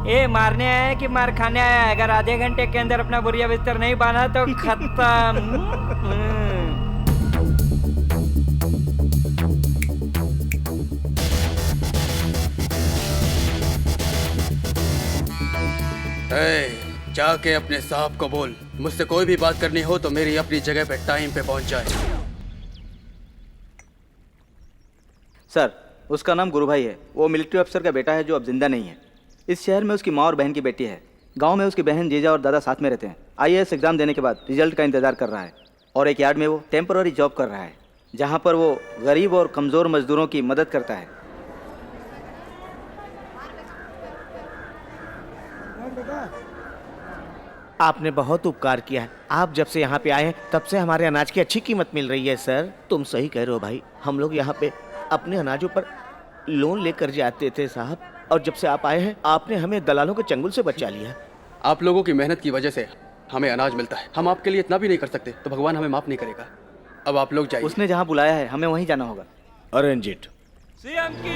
ये मारने आया है कि मार खाने आया है? अगर आधे घंटे के अंदर अपना बोरिया बिस्तर नहीं बांधा तो खत्म। जाके अपने साहब को बोल, मुझसे कोई भी बात करनी हो तो मेरी अपनी जगह पे टाइम पे पहुंच जाए। सर, उसका नाम गुरु भाई है, वो मिलिट्री अफसर का बेटा है जो अब जिंदा नहीं है। इस शहर में उसकी माँ और बहन की बेटी है। गांव में उसकी बहन, जीजा और दादा साथ में रहते हैं। IAS एग्जाम देने के बाद रिजल्ट का इंतजार कर रहा है, और एक यार्ड में वो टेम्पररी जॉब कर रहा है, जहाँ पर वो गरीब और कमज़ोर मजदूरों की मदद करता है। आपने बहुत उपकार किया है। आप जब से यहाँ पे आए हैं तब से हमारे अनाज की अच्छी कीमत मिल रही है सर। तुम सही कह रहे हो भाई, हम लोग यहाँ पे अपने अनाजों पर लोन लेकर जाते थे साहब, और जब से आप आए हैं आपने हमें दलालों के चंगुल से बचा लिया। आप लोगों की मेहनत की वजह से हमें अनाज मिलता है। हम आपके लिए इतना भी नहीं कर सकते तो भगवान हमें माफ नहीं करेगा। अब आप लोग जाइए। उसने जहाँ बुलाया है हमें वहीं जाना होगा। Arrange it. सीएम की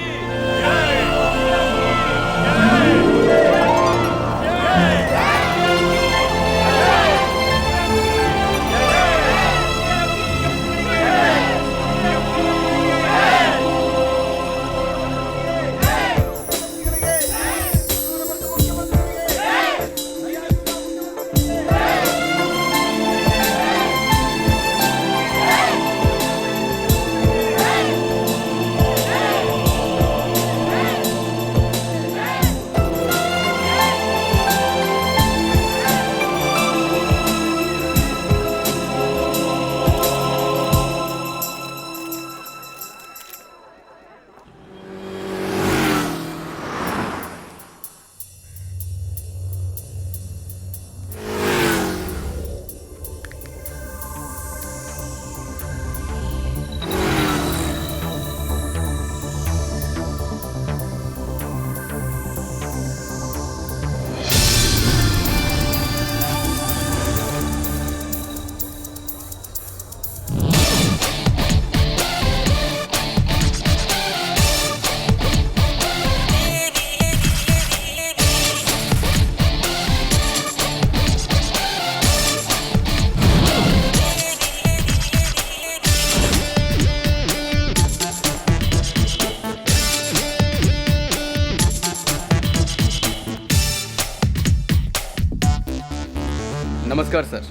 नमस्कार सर।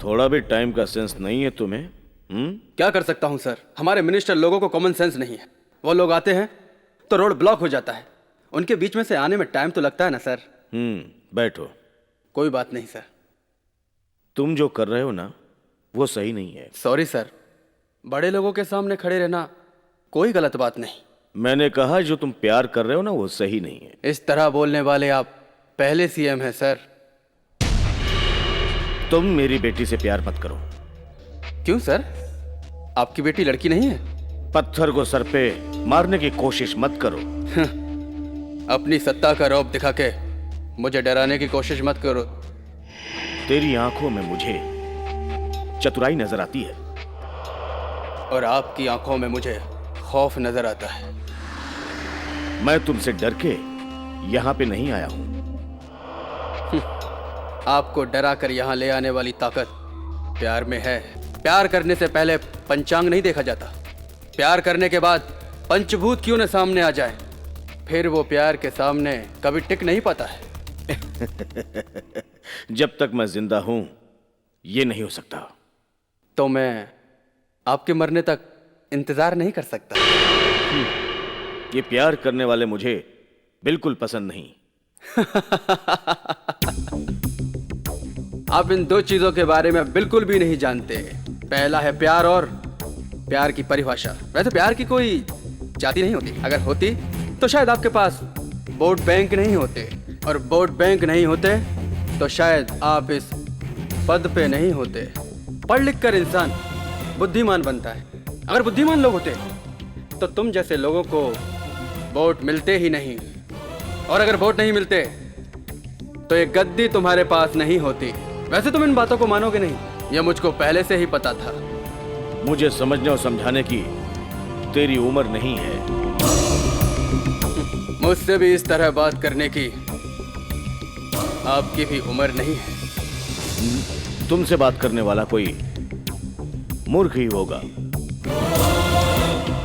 थोड़ा भी टाइम का सेंस नहीं है तुम्हें? क्या कर सकता हूं सर, हमारे मिनिस्टर लोगों को कॉमन सेंस नहीं है। वो लोग आते हैं तो रोड ब्लॉक हो जाता है, उनके बीच में से आने में टाइम तो लगता है ना सर। बैठो। कोई बात नहीं सर। तुम जो कर रहे हो ना वो सही नहीं है। सॉरी सर, बड़े लोगों के सामने खड़े रहना कोई गलत बात नहीं। मैंने कहा जो तुम प्यार कर रहे हो ना वो सही नहीं है। इस तरह बोलने वाले आप पहले सीएम हैं सर। तुम मेरी बेटी से प्यार मत करो। क्यों सर, आपकी बेटी लड़की नहीं है? पत्थर को सर पे मारने की कोशिश मत करो। अपनी सत्ता का रौब दिखा के मुझे डराने की कोशिश मत करो। तेरी आंखों में मुझे चतुराई नजर आती है और आपकी आंखों में मुझे खौफ नजर आता है। मैं तुमसे डर के यहाँ पे नहीं आया हूं। आपको डरा कर यहाँ ले आने वाली ताकत प्यार में है। प्यार करने से पहले पंचांग नहीं देखा जाता, प्यार करने के बाद पंचभूत क्यों न सामने आ जाए, फिर वो प्यार के सामने कभी टिक नहीं पाता है। जब तक मैं जिंदा हूं ये नहीं हो सकता। तो मैं आपके मरने तक इंतजार नहीं कर सकता। ये प्यार करने वाले मुझे बिल्कुल पसंद नहीं। आप इन दो चीजों के बारे में बिल्कुल भी नहीं जानते। पहला है प्यार और प्यार की परिभाषा। वैसे प्यार की कोई जाति नहीं होती, अगर होती तो शायद आपके पास वोट बैंक नहीं होते, और वोट बैंक नहीं होते तो शायद आप इस पद पे नहीं होते। पढ़ लिख कर इंसान बुद्धिमान बनता है। अगर बुद्धिमान लोग होते तो तुम जैसे लोगों को वोट मिलते ही नहीं, और अगर वोट नहीं मिलते तो ये गद्दी तुम्हारे पास नहीं होती। वैसे तुम इन बातों को मानोगे नहीं, यह मुझको पहले से ही पता था। मुझे समझने और समझाने की तेरी उम्र नहीं है। मुझसे भी इस तरह बात करने की आपकी भी उम्र नहीं है। तुमसे बात करने वाला कोई मूर्ख ही होगा।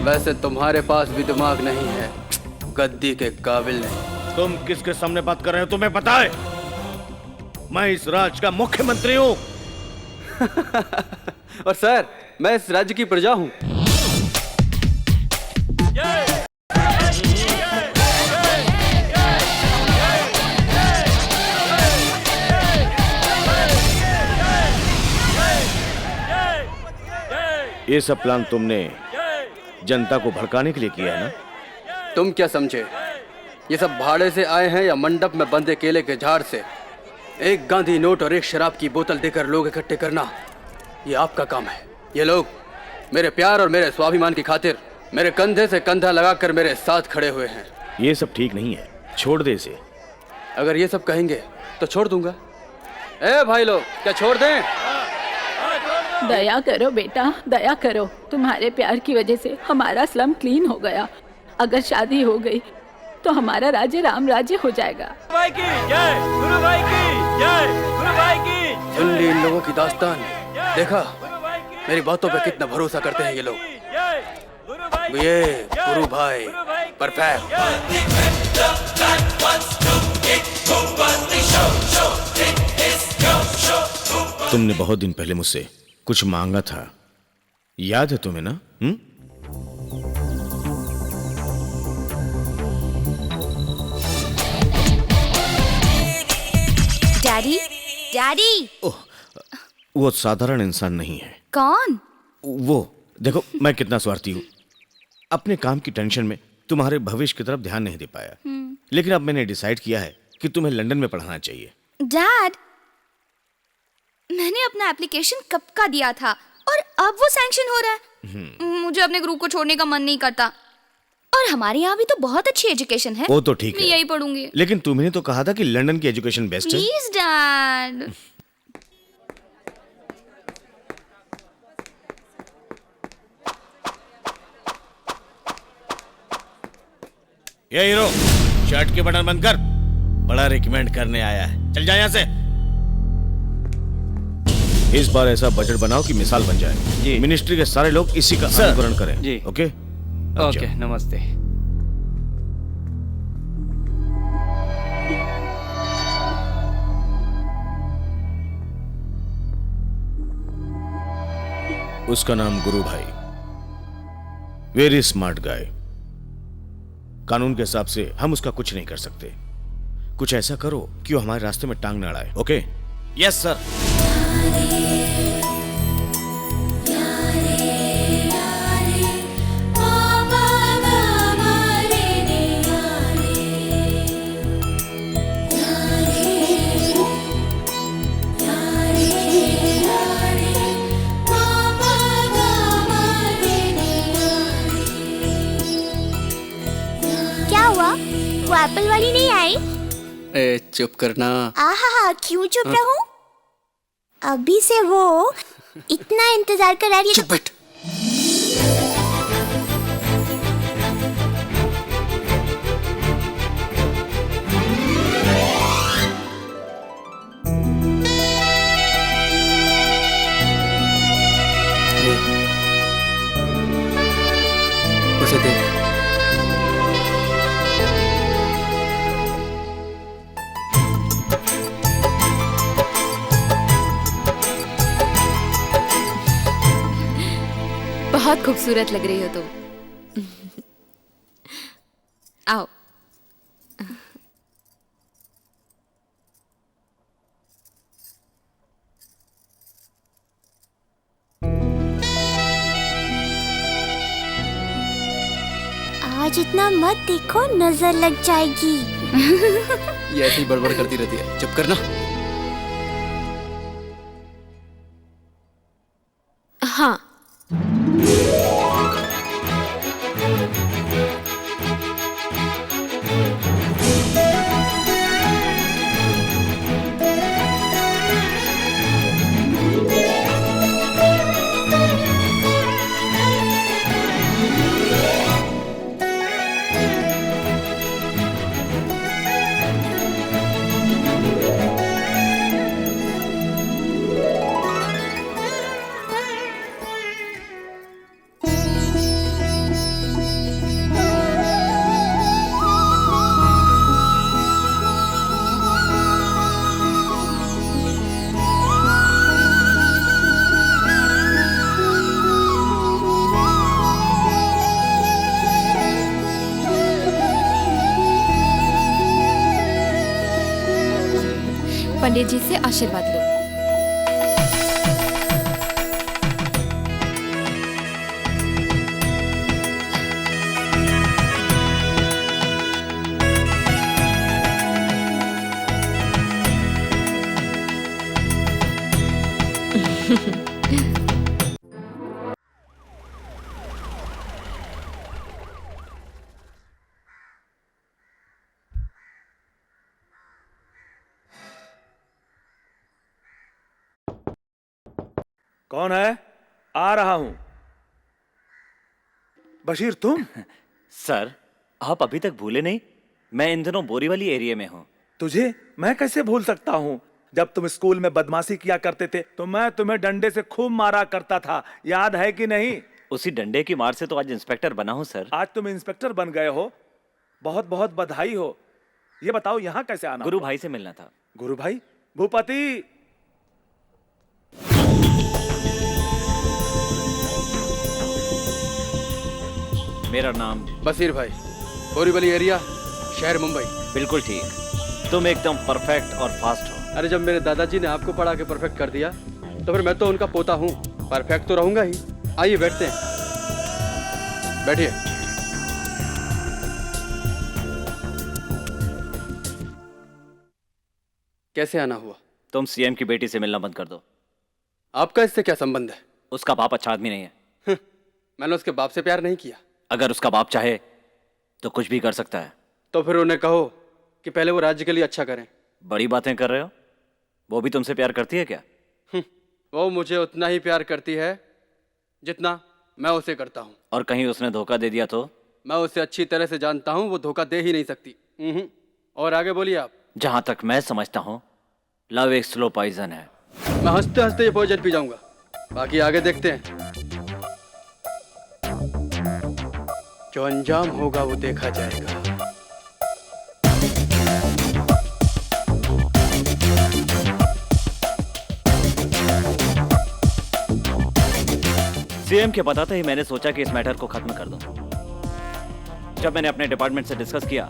वैसे तुम्हारे पास भी दिमाग नहीं है, गद्दी के काबिल नहीं। तुम किसके सामने बात कर रहे हो तुम्हें पता है? मैं इस राज्य का मुख्यमंत्री हूं। और सर, मैं इस राज्य की प्रजा हूं। ये सब प्लान तुमने जनता को भड़काने के लिए किया है ना? तुम क्या समझे, ये सब भाड़े से आए हैं या मंडप में बंधे केले के झाड़ से? एक गांधी नोट और एक शराब की बोतल देकर लोग इकट्ठे करना, ये आपका काम है। ये लोग मेरे प्यार और मेरे स्वाभिमान की खातिर मेरे कंधे से कंधा लगाकर मेरे साथ खड़े हुए हैं। ये सब ठीक नहीं है, छोड़ दे इसे। अगर ये सब कहेंगे तो छोड़ दूंगा। ए भाई लोग, क्या छोड़ दें? दया करो बेटा, दया करो। तुम्हारे प्यार की वजह से हमारा स्लम क्लीन हो गया। अगर शादी हो गई तो हमारा राज्य राम राज्य हो जाएगा। भाई की जय, गुरु भाई की जय, गुरु भाई की। सुन ली इन लोगों की दास्तान, देखा मेरी बातों पे कितना भरोसा करते हैं ये लोग। ये गुरु भाई परफेक्ट। तुमने बहुत दिन पहले मुझसे कुछ मांगा था, याद है तुम्हें ना? Daddy, daddy. वो साधारण इंसान नहीं है। कौन? वो देखो, मैं कितना स्वार्थी हूँ। अपने काम की टेंशन में तुम्हारे भविष्य की तरफ ध्यान नहीं दे पाया। लेकिन अब मैंने डिसाइड किया है कि तुम्हें लंदन में पढ़ाना चाहिए। डैड, मैंने अपना एप्लीकेशन कब का दिया था और अब वो सैंक्शन हो रहा है। मुझे अपने ग्रुप को छोड़ने का मन नहीं करता। और हमारे यहाँ भी तो बहुत अच्छी एजुकेशन है। वो तो ठीक है, मैं यही पढ़ूंगी। लेकिन तुमने तो कहा था कि लंदन की एजुकेशन बेस्ट है। Please dad. ये हीरो, शर्ट के बटन बंद कर। बड़ा रिकमेंड करने आया है, चल जा यहाँ से। इस बार ऐसा बजट बनाओ कि मिसाल बन जाए जी। मिनिस्ट्री के सारे लोग इसी का अनुकरण करें जी। ओके ओके, नमस्ते। उसका नाम गुरु भाई, वेरी स्मार्ट गाय। कानून के हिसाब से हम उसका कुछ नहीं कर सकते। कुछ ऐसा करो कि वो हमारे रास्ते में टांग न अड़ाए। ओके? Yes sir. वो एप्पल वाली नहीं आई? ए चुप करना। आहा, क्यों चुप रहूं? अभी से वो इतना इंतजार कर रही है। चुप बैठ। उसे देख। बहुत खूबसूरत लग रही हो तुम। आओ। आज इतना मत देखो, नजर लग जाएगी। ये ऐसी बड़बड़ करती रहती है, चुप करना। हाँ। पंडित जी से आशीर्वाद लो। कौन है? आ रहा हूं। बशीर तुम? सर, आप अभी तक भूले नहीं? मैं इन दिनों बोरीवली एरिया में हूँ। तुझे मैं कैसे भूल सकता हूँ? जब तुम स्कूल में बदमाशी किया करते थे तो मैं तुम्हें डंडे से खूब मारा करता था, याद है कि नहीं? उसी डंडे की मार से तो आज इंस्पेक्टर बना हूँ सर। आज तुम इंस्पेक्टर बन गए हो, बहुत बहुत बधाई हो। ये बताओ यहाँ कैसे आना? गुरु भाई से मिलना था। गुरु भाई? भूपति! मेरा नाम बशीर भाई, बोरीवली एरिया, शहर मुंबई। बिल्कुल ठीक, तुम एकदम परफेक्ट और फास्ट हो। अरे जब मेरे दादाजी ने आपको पढ़ा के परफेक्ट कर दिया तो फिर मैं तो उनका पोता हूँ, परफेक्ट तो रहूंगा ही। आइए बैठते हैं, बैठिए। कैसे आना हुआ? तुम सीएम की बेटी से मिलना बंद कर दो। आपका इससे क्या संबंध है? उसका बाप अच्छा आदमी नहीं है। मैंने उसके बाप से प्यार नहीं किया। अगर उसका बाप चाहे तो कुछ भी कर सकता है। तो फिर उन्हें कहो कि पहले वो राज्य के लिए अच्छा करें। बड़ी बातें कर रहे हो। वो भी तुमसे प्यार करती है क्या? वो मुझे उतना ही प्यार करती है जितना मैं उसे करता हूँ। और कहीं उसने धोखा दे दिया तो? मैं उसे अच्छी तरह से जानता हूँ, वो धोखा दे ही नहीं सकती। और आगे बोलिए आप। जहां तक मैं समझता हूँ लव एक स्लो पॉइजन है। मैं हंसते हंसते ये पॉइजन पी जाऊंगा, बाकी आगे देखते हैं। जो अंजाम होगा वो देखा जाएगा। सीएम के बताते ही मैंने सोचा कि इस मैटर को खत्म कर दूं। जब मैंने अपने डिपार्टमेंट से डिस्कस किया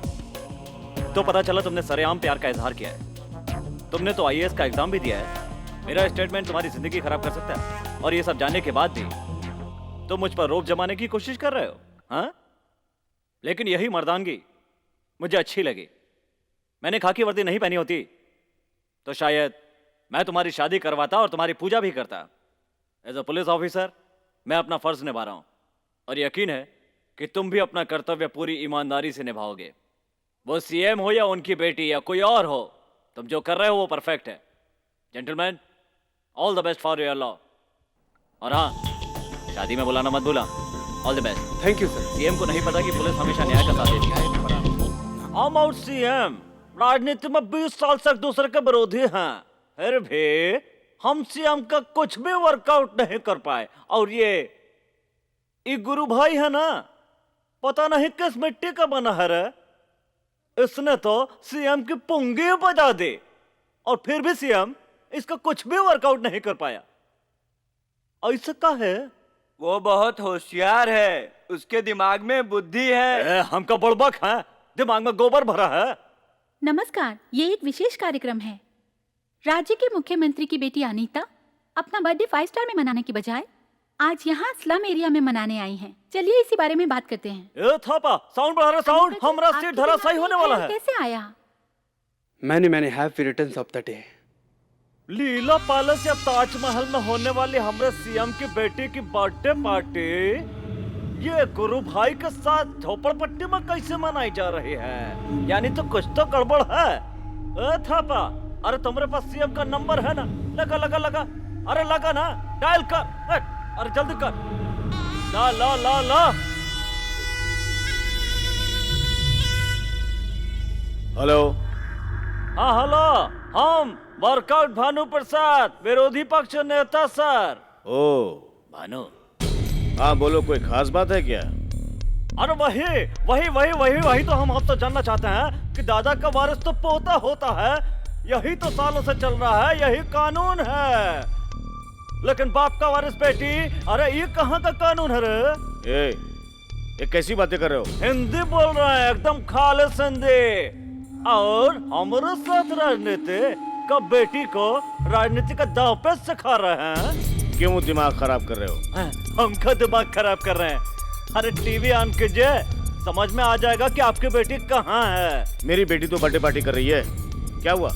तो पता चला तुमने सरेआम प्यार का इजहार किया है। तुमने तो आईएएस का एग्जाम भी दिया है। मेरा स्टेटमेंट तुम्हारी जिंदगी खराब कर सकता है, और ये सब जानने के बाद भी तुम मुझ पर रोब जमाने की कोशिश कर रहे हो। हाँ, लेकिन यही मर्दानगी मुझे अच्छी लगी। मैंने खाकी वर्दी नहीं पहनी होती तो शायद मैं तुम्हारी शादी करवाता और तुम्हारी पूजा भी करता। एज अ पुलिस ऑफिसर मैं अपना फर्ज निभा रहा हूं, और यकीन है कि तुम भी अपना कर्तव्य पूरी ईमानदारी से निभाओगे। वो सीएम हो या उनकी बेटी या कोई और हो, तुम जो कर रहे हो वो परफेक्ट है। Gentleman, all the best for your law. और हाँ, शादी में बुलाना मत भूला। All the best. Thank you sir. CM को नहीं पता कि पुलिस हमेशा न्याय का साथ देती है। हम आउट सीएम राजनीति में 20 साल से एक दूसरे के विरोधी हैं, फिर भी हम सीएम का कुछ भी वर्कआउट नहीं कर पाए। और ये गुरु भाई है ना, पता नहीं किस मिट्टी का बना है रे। इसने तो सीएम की पुंगी बजा दी, और फिर भी सीएम इसका कुछ भी वर्कआउट नहीं कर पाया। ऐसा का है? वो बहुत होशियार है, उसके दिमाग में बुद्धि है। हमका बड़बक है, दिमाग में गोबर भरा है। नमस्कार, ये एक विशेष कार्यक्रम है। राज्य के मुख्यमंत्री की बेटी अनीता अपना बर्थडे 5 स्टार में मनाने की बजाय आज यहाँ स्लम एरिया में मनाने आई हैं। चलिए इसी बारे में बात करते हैं। ए थापा, साउंड बढ़ा रहा, साउंड। हमरा सीट धराशायी होने वाला है। कैसे आया? मैंने happy returns of the day. Leela palace या ताजमहल में होने वाली हमरे सीएम की बेटी की बर्थडे पार्टी ये गुरु भाई के साथ झोपड़पट्टी में कैसे मनाई जा रही है? यानी तो कुछ तो गड़बड़ है। ए थापा, अरे तुम्हारे पास सीएम का नंबर है ना? लगा लगा लगा, अरे लगा ना, डायल कर। अरे जल्दी कर। ला ला ला ला। हेलो। हाँ हेलो, हम वर्कआउट भानु प्रसाद, विरोधी पक्ष नेता सर। ओ भानु। हाँ बोलो, कोई खास बात है क्या? अरे वही तो हम आपसे जानना चाहते हैं कि दादा का वारिस तो पोता होता है। यही तो सालों से चल रहा है, यही कानून है। लेकिन बाप का वारिस बेटी, अरे ये कहाँ का कानून है रे? ये कैसी बातें कर रहे हो? हिंदी बोल रहे हैं, एकदम खालिस हिंदी। और हमारे साथ राजनीति का बेटी को राजनीति का दांव पे सिखा रहे हैं। क्यों दिमाग खराब कर रहे हो? हमका दिमाग खराब कर रहे हैं। अरे टीवी ऑन कीजिए, समझ में आ जाएगा कि आपकी बेटी कहाँ है। मेरी बेटी तो बर्थडे पार्टी कर रही है। क्या हुआ?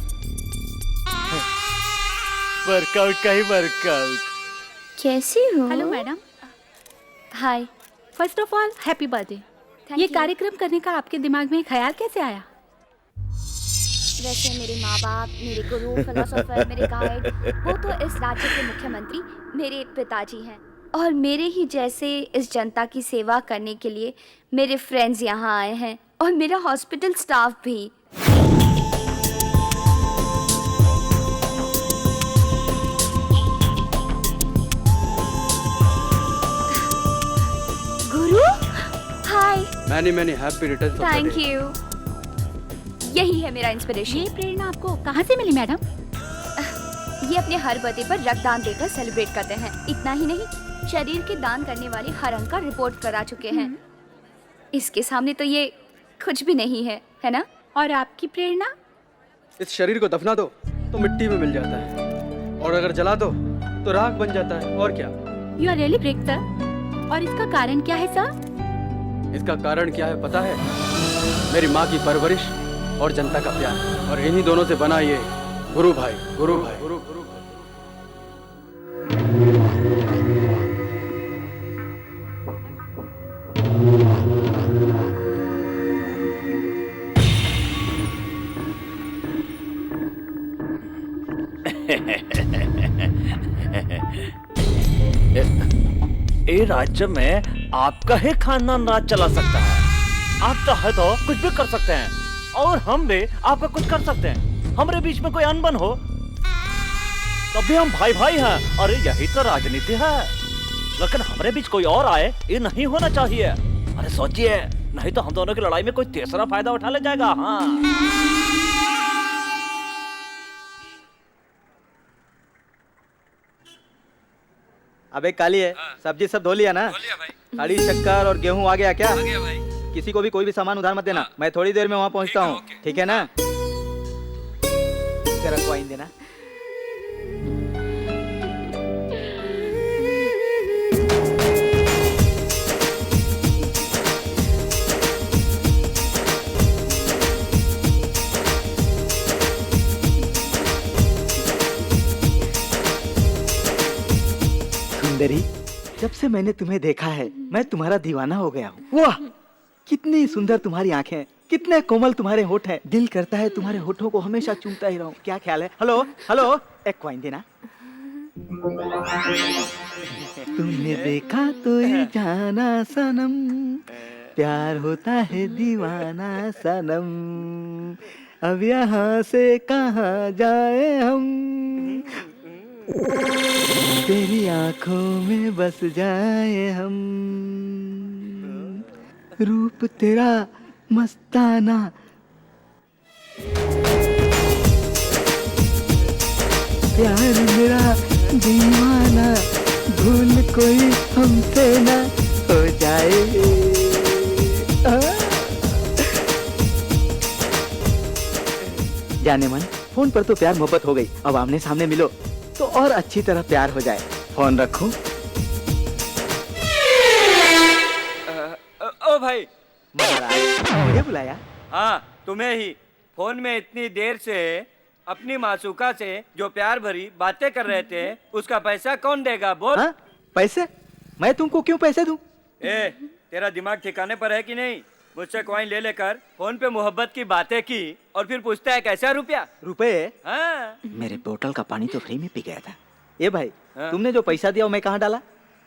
वर्कआउट का ही वर्कआउट। कैसी हो? Hello madam. Hi. First of all happy birthday. Thank ये you. कार्यक्रम करने का आपके दिमाग में ख्याल कैसे आया? वैसे मेरे माँ बाप, मेरे गुरु, फिलोसोफर, मेरे गाइड, वो तो इस राज्य के मुख्यमंत्री मेरे पिताजी हैं। और मेरे ही जैसे इस जनता की सेवा करने के लिए मेरे फ्रेंड्स यहाँ आए हैं और मेरा हॉस्पिटल स्टाफ भी। Guru, hi. Many happy returns of the day. Thank you. यही है मेरा इंस्पिरेशन। ये प्रेरणा आपको कहाँ से मिली मैडम? ये अपने हर बर्थडे पर रक्तदान देकर सेलिब्रेट करते हैं। इतना ही नहीं, शरीर के दान करने वाले हर अंक का रिपोर्ट करा चुके हैं। इसके सामने तो ये कुछ भी नहीं है, है ना? और आपकी प्रेरणा? इस शरीर को दफना दो तो मिट्टी में मिल जाता है, और अगर जला दो तो राख बन जाता है। और क्या? You are really great sir. और इसका कारण क्या है सर? इसका कारण क्या है पता है? मेरी माँ की परवरिश और जनता का प्यार, और इन्हीं दोनों से बना ये गुरु भाई। गुरु भाई, गुरु गुरु भाई। ए राज्य में आपका ही खानदान राज चला सकता है। आप चाहे तो कुछ भी कर सकते हैं, और हम भी आपका कुछ कर सकते हैं। हमारे बीच में कोई अनबन हो तब भी हम भाई भाई हैं। अरे यही तो राजनीति है। लेकिन हमारे बीच कोई और आए, ये नहीं होना चाहिए। अरे सोचिए, नहीं तो हम दोनों की लड़ाई में कोई तीसरा फायदा उठा ले जाएगा। हाँ, अबे काली है, सब्जी सब धो लिया ना? खड़ी शक्कर और गेहूं आ गया क्या? आ गया भाई। किसी को भी कोई भी सामान उधार मत देना। मैं थोड़ी देर में वहाँ पहुँचता हूँ, ठीक है ना? जरा कॉइन देना। सुंदरी, जब से मैंने तुम्हें देखा है मैं तुम्हारा दीवाना हो गया हूँ। वाह, कितनी सुंदर तुम्हारी आंखें, कितने कोमल तुम्हारे होठ हैं। दिल करता है तुम्हारे होठों को हमेशा चूमता ही रहूं। क्या ख्याल है? हेलो हेलो, एक कॉइन देना। तुमने देखा तो ये जाना सनम, प्यार होता है दीवाना सनम, अब यहाँ से कहाँ जाए हम, तेरी आंखों में बस जाए हम, रूप तेरा मस्ताना, प्यार मेरा दीवाना, भूल कोई हमसे ना हो जाए। जाने मन, फोन पर तो प्यार मोहब्बत हो गई, अब आमने सामने मिलो तो और अच्छी तरह प्यार हो जाए। फोन रखो। ओ भाई, महाराज मुझे बुलाया? हाँ, तुम्हें ही। फोन में इतनी देर से अपनी मासूका से जो प्यार भरी बातें कर रहे थे, उसका पैसा कौन देगा बोल? हाँ? पैसे? मैं तुमको क्यों पैसे दूं? ए, तेरा दिमाग ठिकाने पर है कि नहीं? मुझसे कॉइन ले लेकर फोन पे मोहब्बत की बातें की और फिर पूछता है कैसा रुपया? रुपए? हाँ। मेरे बोतल का पानी तो फ्री में पी गया था। ये भाई, तुमने जो पैसा दिया वो मैं कहाँ डाला?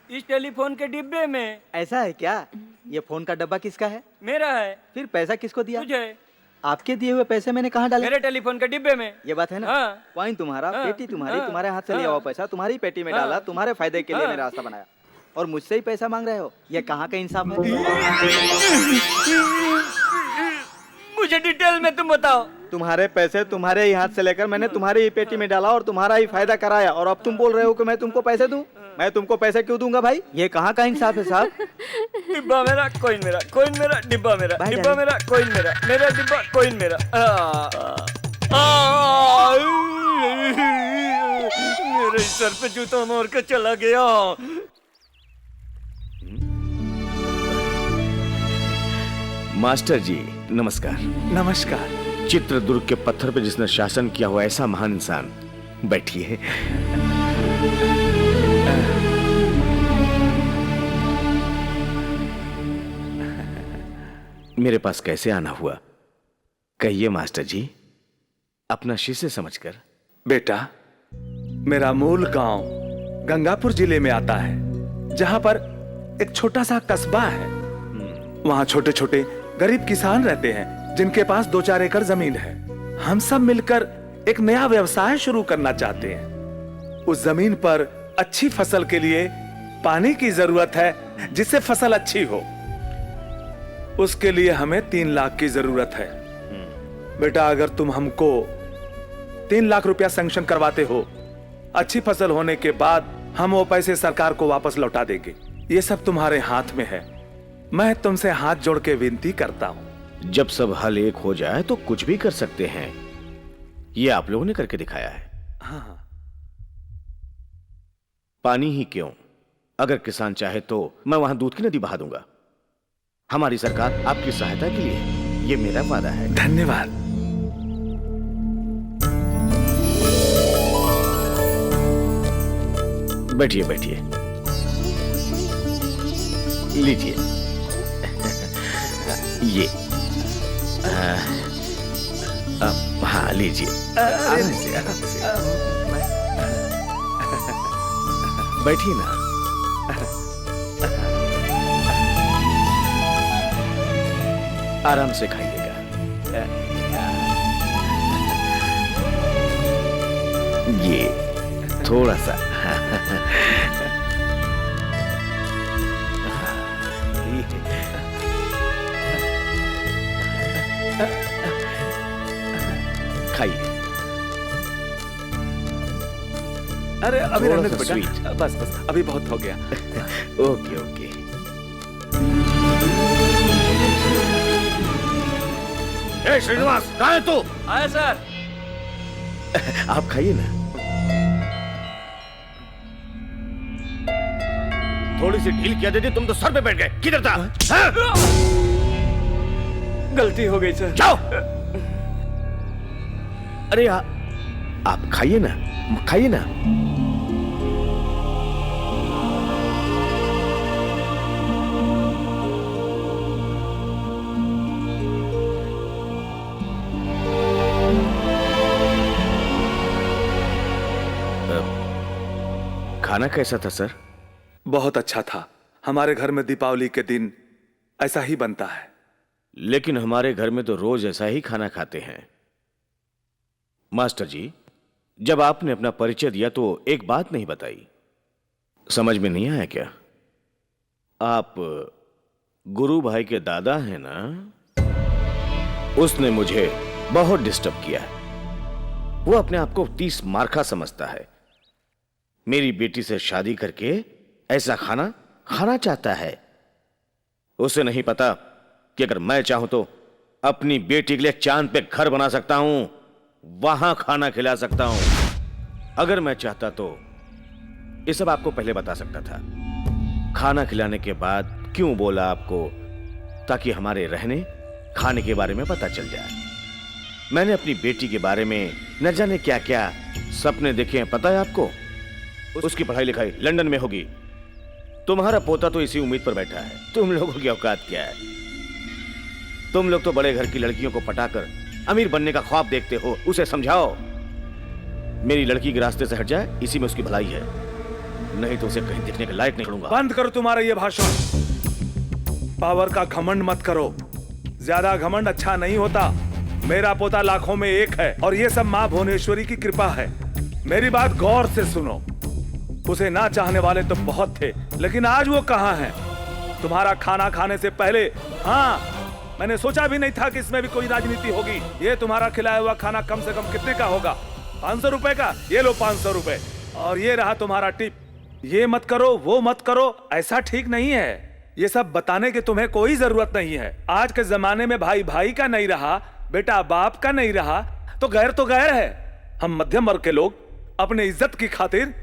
इस टेलीफोन के डिब्बे में। ऐसा है क्या? ये फोन का डब्बा किसका है? मेरा है। फिर पैसा किसको दिया? तुझे। आपके दिए हुए पैसे मैंने कहाँ डाले? मेरे टेलीफोन के डिब्बे में। ये बात है ना? हाँ। कॉइन तुम्हारा, हाँ। पेटी तुम्हारी, हाँ। तुम्हारे हाथ से लिया हुआ पैसा तुम्हारी पेटी में हाँ। डाला, तुम्हारे फायदे के लिए हाँ। मैंने रास्ता बनाया, और मुझसे ही पैसा मांग रहे हो। ये कहाँ का इंसाफ है? मुझे डिटेल में तुम बताओ। तुम्हारे पैसे तुम्हारे ही हाथ से लेकर मैंने तुम्हारी ही पेटी में डाला और तुम्हारा ही फायदा कराया, और अब तुम बोल रहे हो कि मैं तुमको पैसे दूं? मैं तुमको पैसे क्यों दूंगा भाई? ये कहाँ का इंसाफ है साहब? डिब्बा मेरा, कॉइन मेरा, कॉइन मेरा, डिब्बा मेरा, डिब्बा मेरा, कॉइन मेरा, मेरा डिब्बा, कॉइन मेरा। मेरे सर पे जूता मार के चला गया। मास्टर जी नमस्कार। नमस्कार। चित्रदुर्ग के पत्थर पे जिसने शासन किया हुआ ऐसा महान इंसान, बैठिए। मेरे पास कैसे आना हुआ, कहिए मास्टर जी। अपना शीशे समझकर। बेटा, मेरा मूल गांव गंगापुर जिले में आता है, जहां पर एक छोटा सा कस्बा है। वहां छोटे छोटे गरीब किसान रहते हैं जिनके पास 2-4 एकड़ जमीन है। हम सब मिलकर एक नया व्यवसाय शुरू करना चाहते हैं। उस जमीन पर अच्छी फसल के लिए पानी की जरूरत है, जिससे फसल अच्छी हो। उसके लिए हमें 3 लाख की जरूरत है। बेटा, अगर तुम हमको 3 लाख रुपया सैंक्शन करवाते हो, अच्छी फसल होने के बाद हम वो पैसे सरकार को वापस लौटा देंगे। ये सब तुम्हारे हाथ में है। मैं तुमसे हाथ जोड़ के विनती करता हूं। जब सब हल एक हो जाए तो कुछ भी कर सकते हैं। ये आप लोगों ने करके दिखाया है। हाँ। पानी ही क्यों, अगर किसान चाहे तो मैं वहां दूध की नदी बहा दूंगा। हमारी सरकार आपकी सहायता के लिए है, ये मेरा वादा है। धन्यवाद। बैठिए बैठिए, लीजिए ये। हाँ लीजिए, आराम से आराम से बैठिए ना। आराम से खाइएगा। ये थोड़ा सा। खाइए। अरे अभी रहने दो बेटा, स्वीट। बस बस अभी बहुत हो गया। Okay okay. ए श्रीनिवास, कहाँ है तू? आया सर। आप खाइए ना। थोड़ी सी ढील किया देती, तुम तो सर पे बैठ गए। किधर था? गलती हो गई सर। जाओ। अरे आप खाइए ना, खाइए ना। खाना कैसा था सर? बहुत अच्छा था। हमारे घर में दीपावली के दिन ऐसा ही बनता है। लेकिन हमारे घर में तो रोज ऐसा ही खाना खाते हैं। मास्टर जी, जब आपने अपना परिचय दिया तो एक बात नहीं बताई। समझ में नहीं आया क्या? आप गुरु भाई के दादा हैं ना? उसने मुझे बहुत डिस्टर्ब किया। वो अपने आप को 30 मार्का समझता है। मेरी बेटी से शादी करके ऐसा खाना खाना चाहता है। उसे नहीं पता कि अगर मैं चाहूं तो अपनी बेटी के लिए चांद पे घर बना सकता हूं, वहां खाना खिला सकता हूं। अगर मैं चाहता तो ये सब आपको पहले बता सकता था। खाना खिलाने के बाद क्यों बोला आपको? ताकि हमारे रहने खाने के बारे में पता चल जाए। मैंने अपनी बेटी के बारे में न जाने क्या क्या सपने देखे हैं, पता है आपको? उसकी पढ़ाई लिखाई लंदन में होगी। तुम्हारा पोता तो इसी उम्मीद पर बैठा है। तुम लोगों की औकात क्या है? तुम लोग तो बड़े घर की लड़कियों को पटाकर अमीर बनने का ख्वाब देखते हो। उसे समझाओ मेरी लड़की के रास्ते से हट जाए, इसी में उसकी भलाई है। नहीं तो उसे कहीं देखने के लायक नहीं करूंगा। बंद करो तुम्हारा ये भाषण। पावर का घमंड मत करो। ज्यादा घमंड अच्छा नहीं होता। मेरा पोता लाखों में एक है और ये सब मां भुवनेश्वरी की कृपा है। मेरी बात गौर से सुनो। उसे ना चाहने वाले तो बहुत थे, लेकिन आज वो कहां है? तुम्हारा खाना खाने से पहले, हाँ, मैंने सोचा भी नहीं था कि इसमें भी कोई राजनीति होगी। ये तुम्हारा खिलाया हुआ खाना कम से कम कितने का होगा? 500 रुपए का। ये लो 500 रुपए। और ये रहा तुम्हारा टिप। ये मत करो, वो मत करो, ऐसा ठीक नहीं है। ये सब बताने की तुम्हें कोई जरूरत नहीं है। आज के जमाने में भाई भाई का नहीं रहा, बेटा बाप का नहीं रहा, तो गैर है। हम मध्यम वर्ग के लोग अपनी इज्जत की खातिर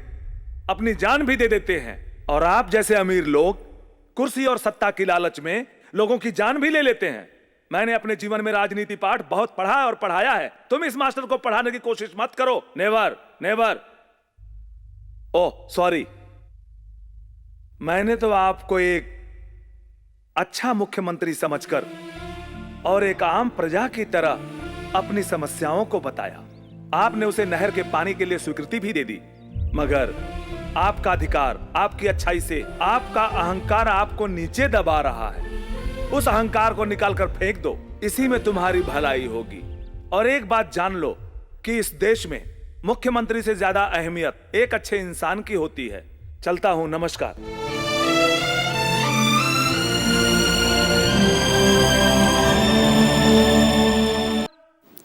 अपनी जान भी दे देते हैं, और आप जैसे अमीर लोग कुर्सी और सत्ता की लालच में लोगों की जान भी ले लेते हैं। मैंने अपने जीवन में राजनीति पाठ बहुत पढ़ा और पढ़ाया है। तुम इस मास्टर को पढ़ाने की कोशिश मत करो। Never never. Oh sorry. मैंने तो आपको एक अच्छा मुख्यमंत्री समझकर और एक आम प्रजा की तरह अपनी समस्याओं को बताया। आपने उसे नहर के पानी के लिए स्वीकृति भी दे दी, मगर आपका अधिकार, आपकी अच्छाई से आपका अहंकार आपको नीचे दबा रहा है। उस अहंकार को निकालकर फेंक दो, इसी में तुम्हारी भलाई होगी। और एक बात जान लो कि इस देश में मुख्यमंत्री से ज्यादा अहमियत एक अच्छे इंसान की होती है। चलता हूं, नमस्कार।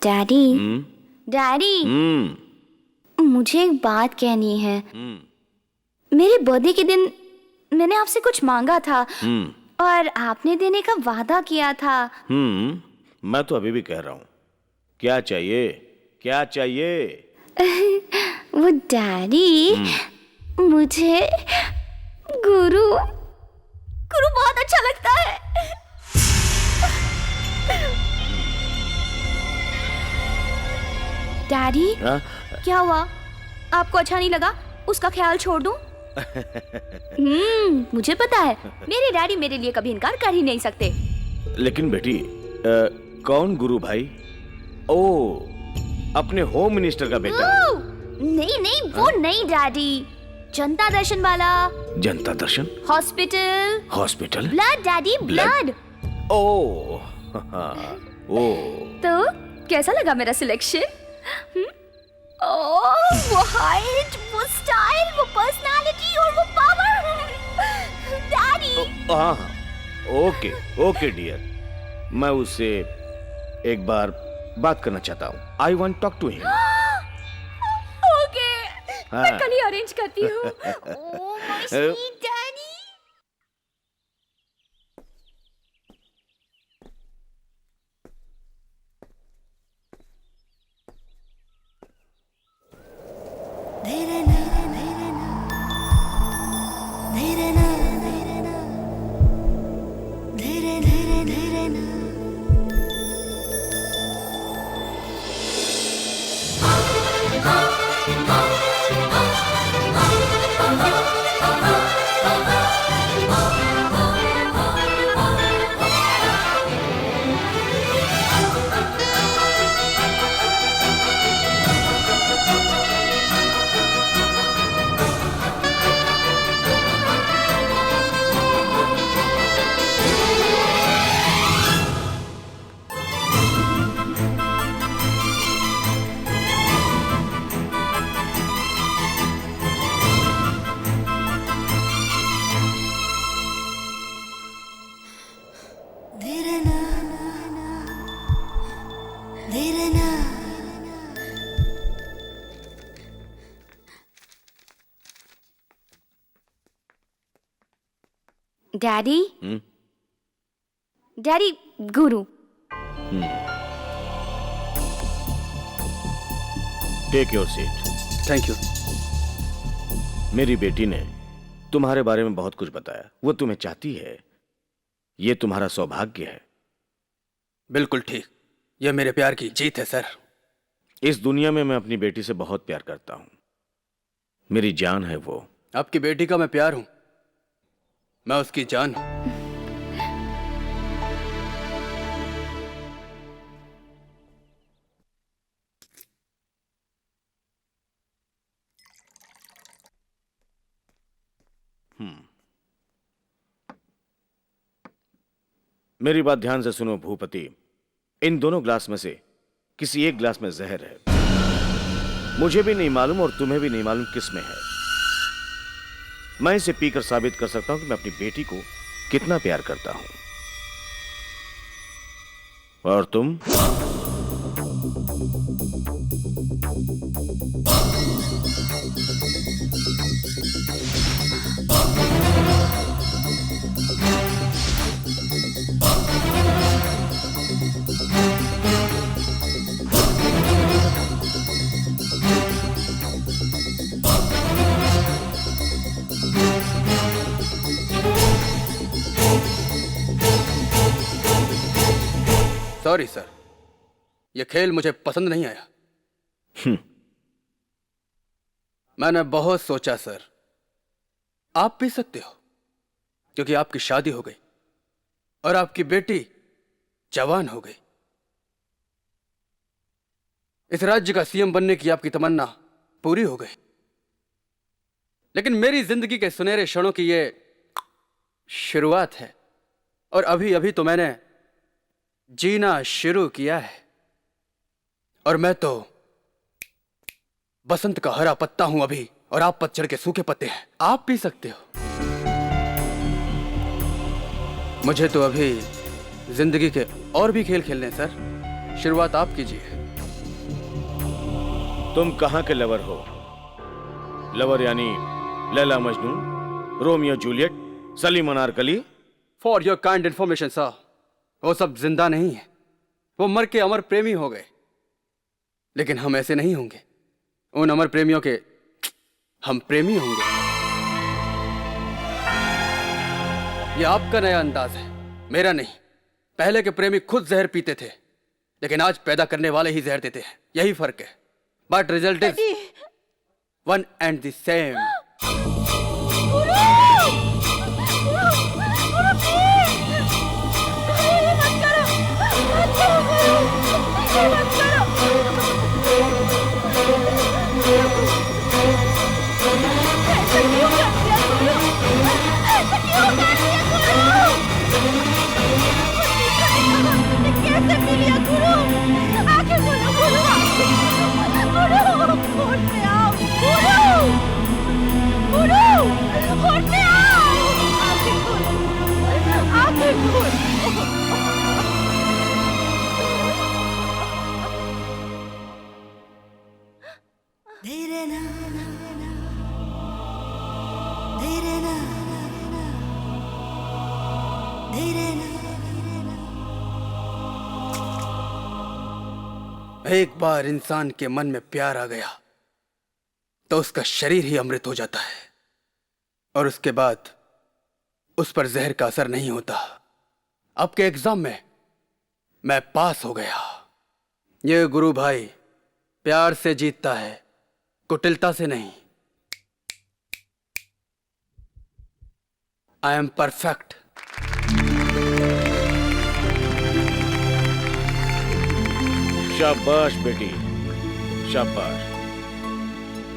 डैडी, डैडी, मुझे एक बात कहनी है। मेरे बर्थडे के दिन मैंने आपसे कुछ मांगा था और आपने देने का वादा किया था। मैं तो अभी भी कह रहा हूँ, क्या चाहिए, क्या चाहिए? वो डैडी, मुझे गुरु गुरु बहुत अच्छा लगता है। डैडी, क्या हुआ? आपको अच्छा नहीं लगा? उसका ख्याल छोड़ दूं? मुझे पता है, मेरे डैडी मेरे लिए कभी इनकार कर ही नहीं सकते। लेकिन बेटी, कौन गुरु भाई? ओ, अपने होम मिनिस्टर का बेटा? नहीं नहीं, वो नहीं डैडी, जनता दर्शन वाला। जनता दर्शन? Hospital. Hospital? Blood daddy, blood. Oh, oh. तो कैसा लगा मेरा सिलेक्शन? वो हाइट, वो स्टाइल, वो पर्सनालिटी और वो पावर। डैडी। हाँ, ओके ओके डियर, मैं उससे एक बार बात करना चाहता हूँ। I want talk to him. Okay, मैं कल ही अरेंज करती हूँ। Oh my sweet daddy. Daddy, daddy, Guru. Take your seat. Thank you. मेरी बेटी ने तुम्हारे बारे में बहुत कुछ बताया। वो तुम्हें चाहती है, ये तुम्हारा सौभाग्य है। बिल्कुल ठीक, यह मेरे प्यार की जीत है सर। इस दुनिया में मैं अपनी बेटी से बहुत प्यार करता हूं। मेरी जान है वो। आपकी बेटी का मैं प्यार हूं, मैं उसकी जान हूं। मेरी बात ध्यान से सुनो भूपति। इन दोनों ग्लास में से किसी एक ग्लास में जहर है। मुझे भी नहीं मालूम और तुम्हें भी नहीं मालूम किस में है। मैं इसे पीकर साबित कर सकता हूं कि मैं अपनी बेटी को कितना प्यार करता हूं। और तुम? सॉरी सर, यह खेल मुझे पसंद नहीं आया। मैंने बहुत सोचा सर। आप पी सकते हो क्योंकि आपकी शादी हो गई और आपकी बेटी जवान हो गई। इस राज्य का सीएम बनने की आपकी तमन्ना पूरी हो गई, लेकिन मेरी जिंदगी के सुनहरे क्षणों की ये शुरुआत है और अभी अभी तो मैंने जीना शुरू किया है। और मैं तो बसंत का हरा पत्ता हूं अभी, और आप पतझड़ के सूखे पत्ते हैं। आप पी सकते हो, मुझे तो अभी जिंदगी के और भी खेल खेलने हैं सर। शुरुआत आप कीजिए। तुम कहाँ के लवर हो? लवर यानी Laila Majnu, Romeo Juliet, Salim Anarkali? For your kind information sir, वो सब जिंदा नहीं है, वो मर के अमर प्रेमी हो गए। लेकिन हम ऐसे नहीं होंगे, उन अमर प्रेमियों के हम प्रेमी होंगे। ये आपका नया अंदाज है, मेरा नहीं। पहले के प्रेमी खुद जहर पीते थे, लेकिन आज पैदा करने वाले ही जहर देते हैं, यही फर्क है। But result is one and the same. एक बार इंसान के मन में प्यार आ गया तो उसका शरीर ही अमृत हो जाता है, और उसके बाद उस पर जहर का असर नहीं होता। अब के एग्जाम में मैं पास हो गया। ये गुरु भाई प्यार से जीतता है, कुटिलता से नहीं। I am perfect. शाबाश बेटी, शाबाश।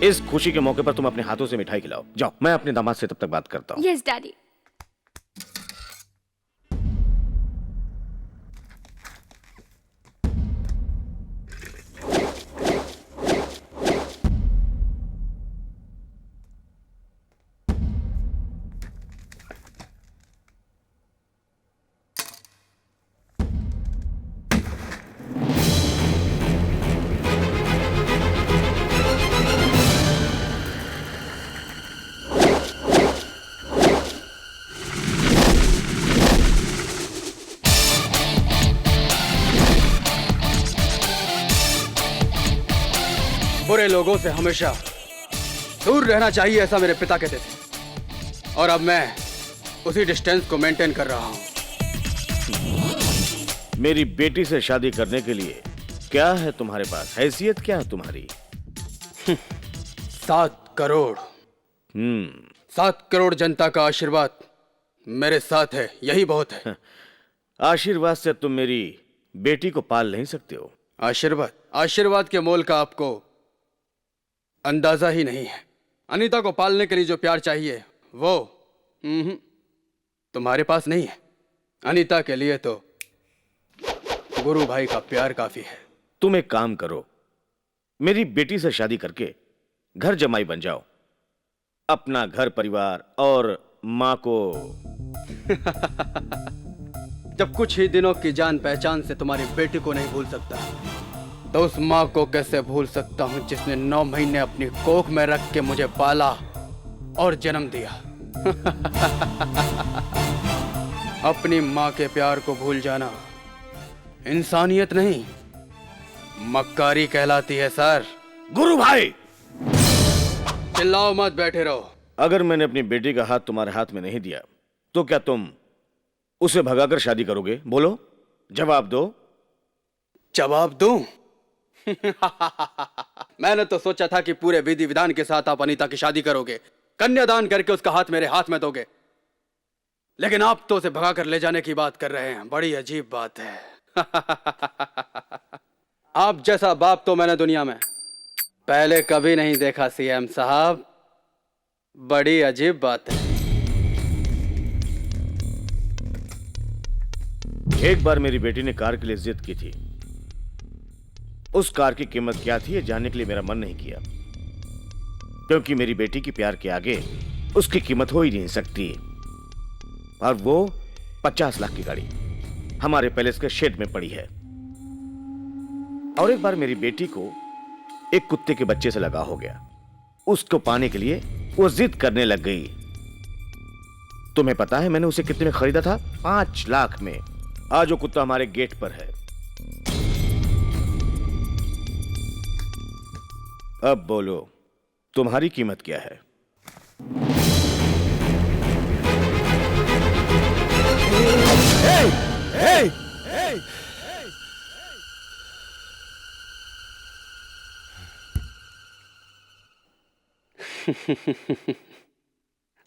इस खुशी के मौके पर तुम अपने हाथों से मिठाई खिलाओ। जाओ, मैं अपने दामाद से तब तक बात करता हूँ। Yes daddy. बुरे लोगों से हमेशा दूर रहना चाहिए, ऐसा मेरे पिता कहते थे, और अब मैं उसी डिस्टेंस को मेंटेन कर रहा हूं। मेरी बेटी से शादी करने के लिए क्या है तुम्हारे पास? हैसियत क्या है तुम्हारी? 7 करोड़। 7 करोड़ जनता का आशीर्वाद मेरे साथ है, यही बहुत है। आशीर्वाद से तुम मेरी बेटी को पाल नहीं सकते हो। आशीर्वाद के मोल का आपको अंदाजा ही नहीं है। अनीता को पालने के लिए जो प्यार चाहिए वो तुम्हारे पास नहीं है। अनीता के लिए तो गुरु भाई का प्यार काफी है। तुम एक काम करो, मेरी बेटी से शादी करके घर जमाई बन जाओ, अपना घर परिवार और माँ को जब कुछ ही दिनों की जान पहचान से तुम्हारी बेटी को नहीं भूल सकता, तो उस माँ को कैसे भूल सकता हूं जिसने 9 महीने अपनी कोख में रख के मुझे पाला और जन्म दिया। अपनी माँ के प्यार को भूल जाना इंसानियत नहीं, मक्कारी कहलाती है सर। गुरु भाई, चिल्लाओ मत, बैठे रहो। अगर मैंने अपनी बेटी का हाथ तुम्हारे हाथ में नहीं दिया तो क्या तुम उसे भगाकर शादी करोगे? बोलो, जवाब दो। जवाब दूं? मैंने तो सोचा था कि पूरे विधि विधान के साथ आप अनीता की शादी करोगे, कन्यादान करके उसका हाथ मेरे हाथ में दोगे, लेकिन आप तो उसे भगाकर ले जाने की बात कर रहे हैं। बड़ी अजीब बात है। आप जैसा बाप तो मैंने दुनिया में पहले कभी नहीं देखा सीएम साहब। बड़ी अजीब बात है। एक बार मेरी बेटी ने कार के लिए जिद की थी। उस कार की कीमत क्या थी ये जानने के लिए मेरा मन नहीं किया, क्योंकि मेरी बेटी की प्यार के आगे उसकी कीमत हो ही नहीं सकती। और वो 50 लाख की गाड़ी हमारे पैलेस के शेड में पड़ी है। और एक बार मेरी बेटी को एक कुत्ते के बच्चे से लगाव हो गया। उसको पाने के लिए वो जिद करने लग गई। तुम्हें पता है मैंने उसे कितने में खरीदा था? 5 लाख में। आज वो कुत्ता हमारे गेट पर है। अब बोलो, तुम्हारी कीमत क्या है?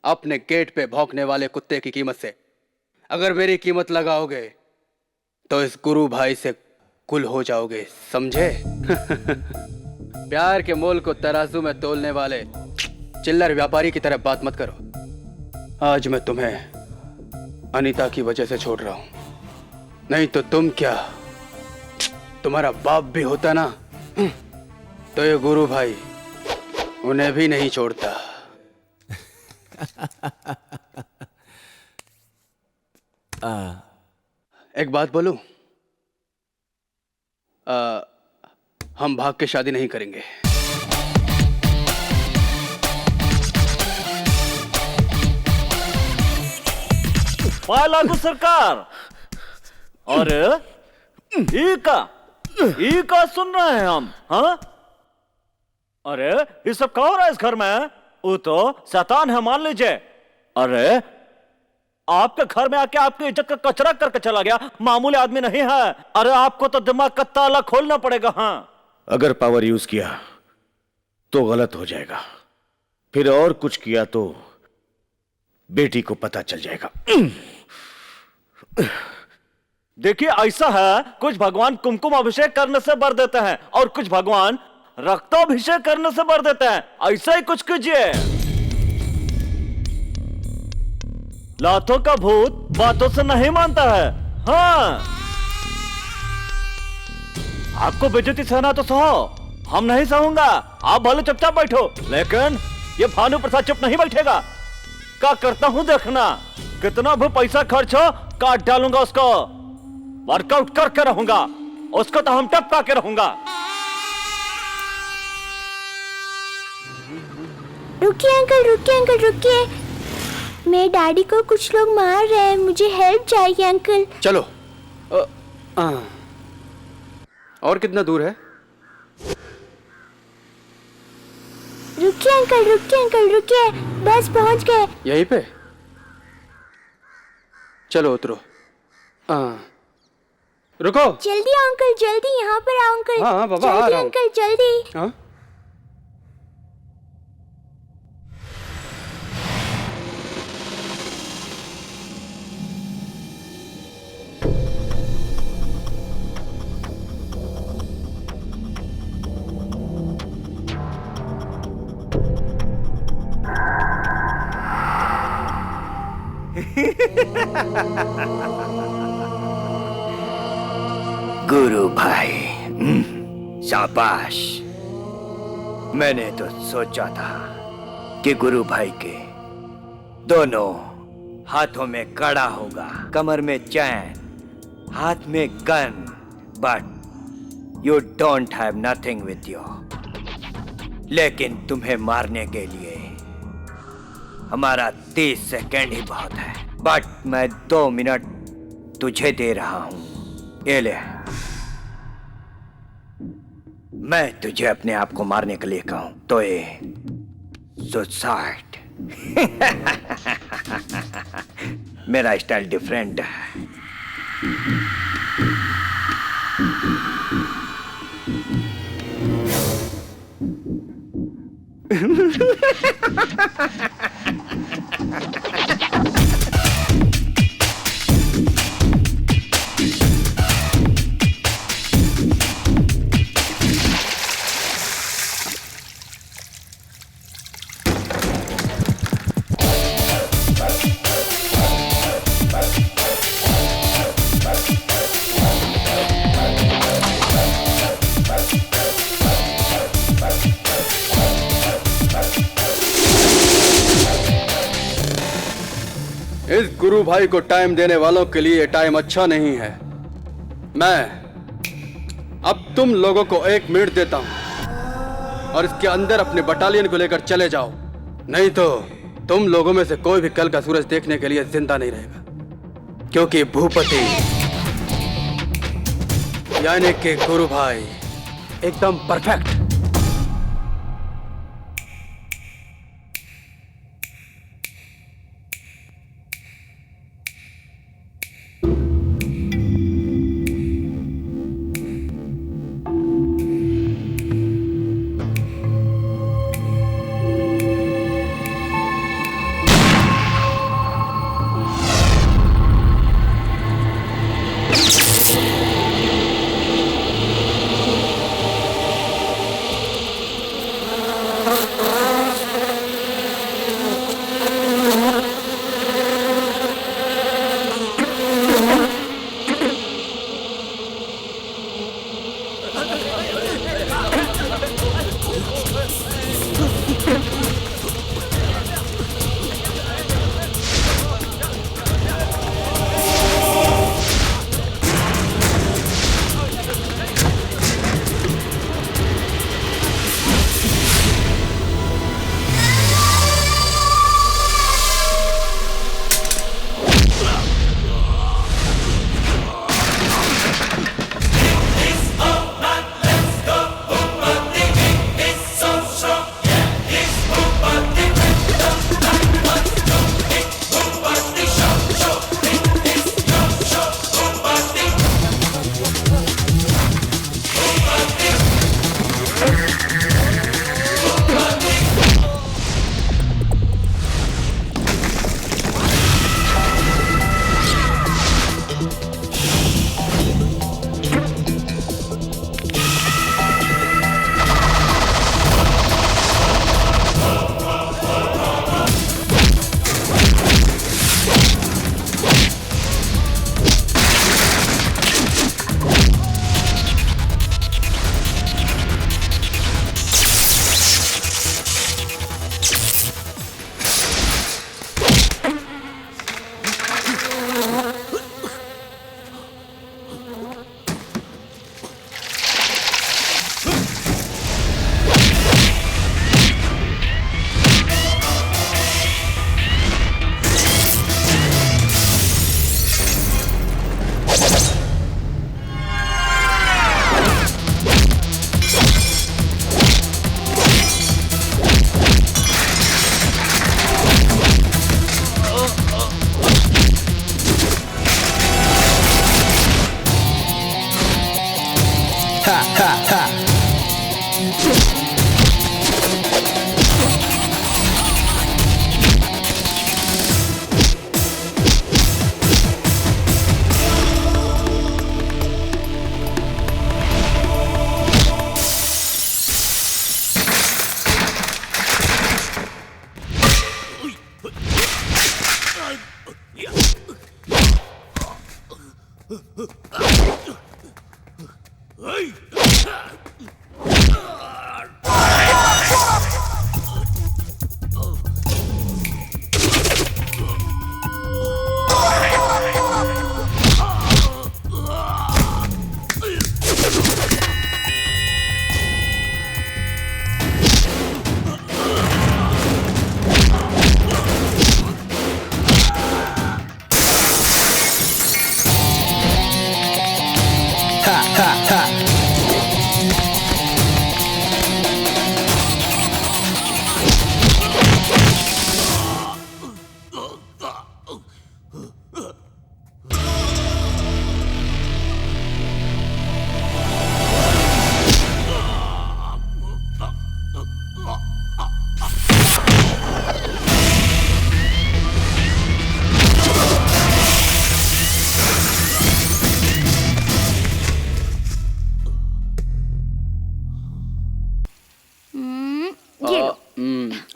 अपने गेट पे भौंकने वाले कुत्ते की कीमत से अगर मेरी कीमत लगाओगे तो इस गुरु भाई से कुल हो जाओगे, समझे? प्यार के मोल को तराजू में तोलने वाले चिल्लर व्यापारी की तरह बात मत करो। आज मैं तुम्हें अनीता की वजह से छोड़ रहा हूं, नहीं तो तुम क्या, तुम्हारा बाप भी होता ना तो ये गुरु भाई उन्हें भी नहीं छोड़ता। एक बात बोलूं, हम भाग के शादी नहीं करेंगे। लागू सरकार और ई का सुन रहे हैं हम। हाँ, अरे ये सब क्या हो रहा है इस घर में? वो तो शैतान है मान लीजिए। अरे आपके घर में आके आपकी इज्जत का कचरा करके चला गया, मामूली आदमी नहीं है। अरे आपको तो दिमाग का ताला खोलना पड़ेगा। हाँ, अगर पावर यूज किया तो गलत हो जाएगा, फिर और कुछ किया तो बेटी को पता चल जाएगा। देखिए ऐसा है, कुछ भगवान कुमकुम अभिषेक करने से बर देते हैं और कुछ भगवान रक्ताभिषेक करने से बर देते हैं। ऐसा ही कुछ कीजिए। लातों का भूत बातों से नहीं मानता है। हाँ, आपको बेइज्जती सहना तो सहो, हम नहीं सहूंगा। आप भले चुपचाप बैठो, लेकिन ये भानु प्रसाद चुप नहीं बैठेगा। क्या करता हूं देखना, कितना भी पैसा खर्च हो काट डालूंगा उसको। वर्कआउट करके रहूंगा उसको, तो हम टपका के रहूंगा। रुकिए अंकल, रुकिए। मेरे डैडी को कुछ लोग मार रहे हैं, मुझे हेल्प चाहिए अंकल। चलो। और कितना दूर है? रुकिए अंकल, रुकिए। बस पहुंच गए। यहीं पे? चलो उतरो। रुको। जल्दी आओ अंकल, जल्दी यहाँ पर आओ अंकल। हाँ बाबा, आ जल्दी रहा हूं। अंकल, जल्दी। हाँ? गुरु भाई, शाबाश। मैंने तो सोचा था कि गुरु भाई के दोनों हाथों में कड़ा होगा, कमर में चैन, हाथ में gun, but you don't have nothing with you. लेकिन तुम्हें मारने के लिए हमारा 30 सेकेंड ही बहुत है। बट मैं 2 मिनट तुझे दे रहा हूं, ये ले। मैं तुझे अपने आप को मारने के लिए कहूं तो ये सुसाइड। मेरा स्टाइल डिफरेंट है। इस गुरु भाई को टाइम देने वालों के लिए टाइम अच्छा नहीं है। मैं अब तुम लोगों को 1 मिनट देता हूं और इसके अंदर अपने बटालियन को लेकर चले जाओ, नहीं तो तुम लोगों में से कोई भी कल का सूरज देखने के लिए जिंदा नहीं रहेगा, क्योंकि भूपति यानी कि गुरु भाई एकदम परफेक्ट।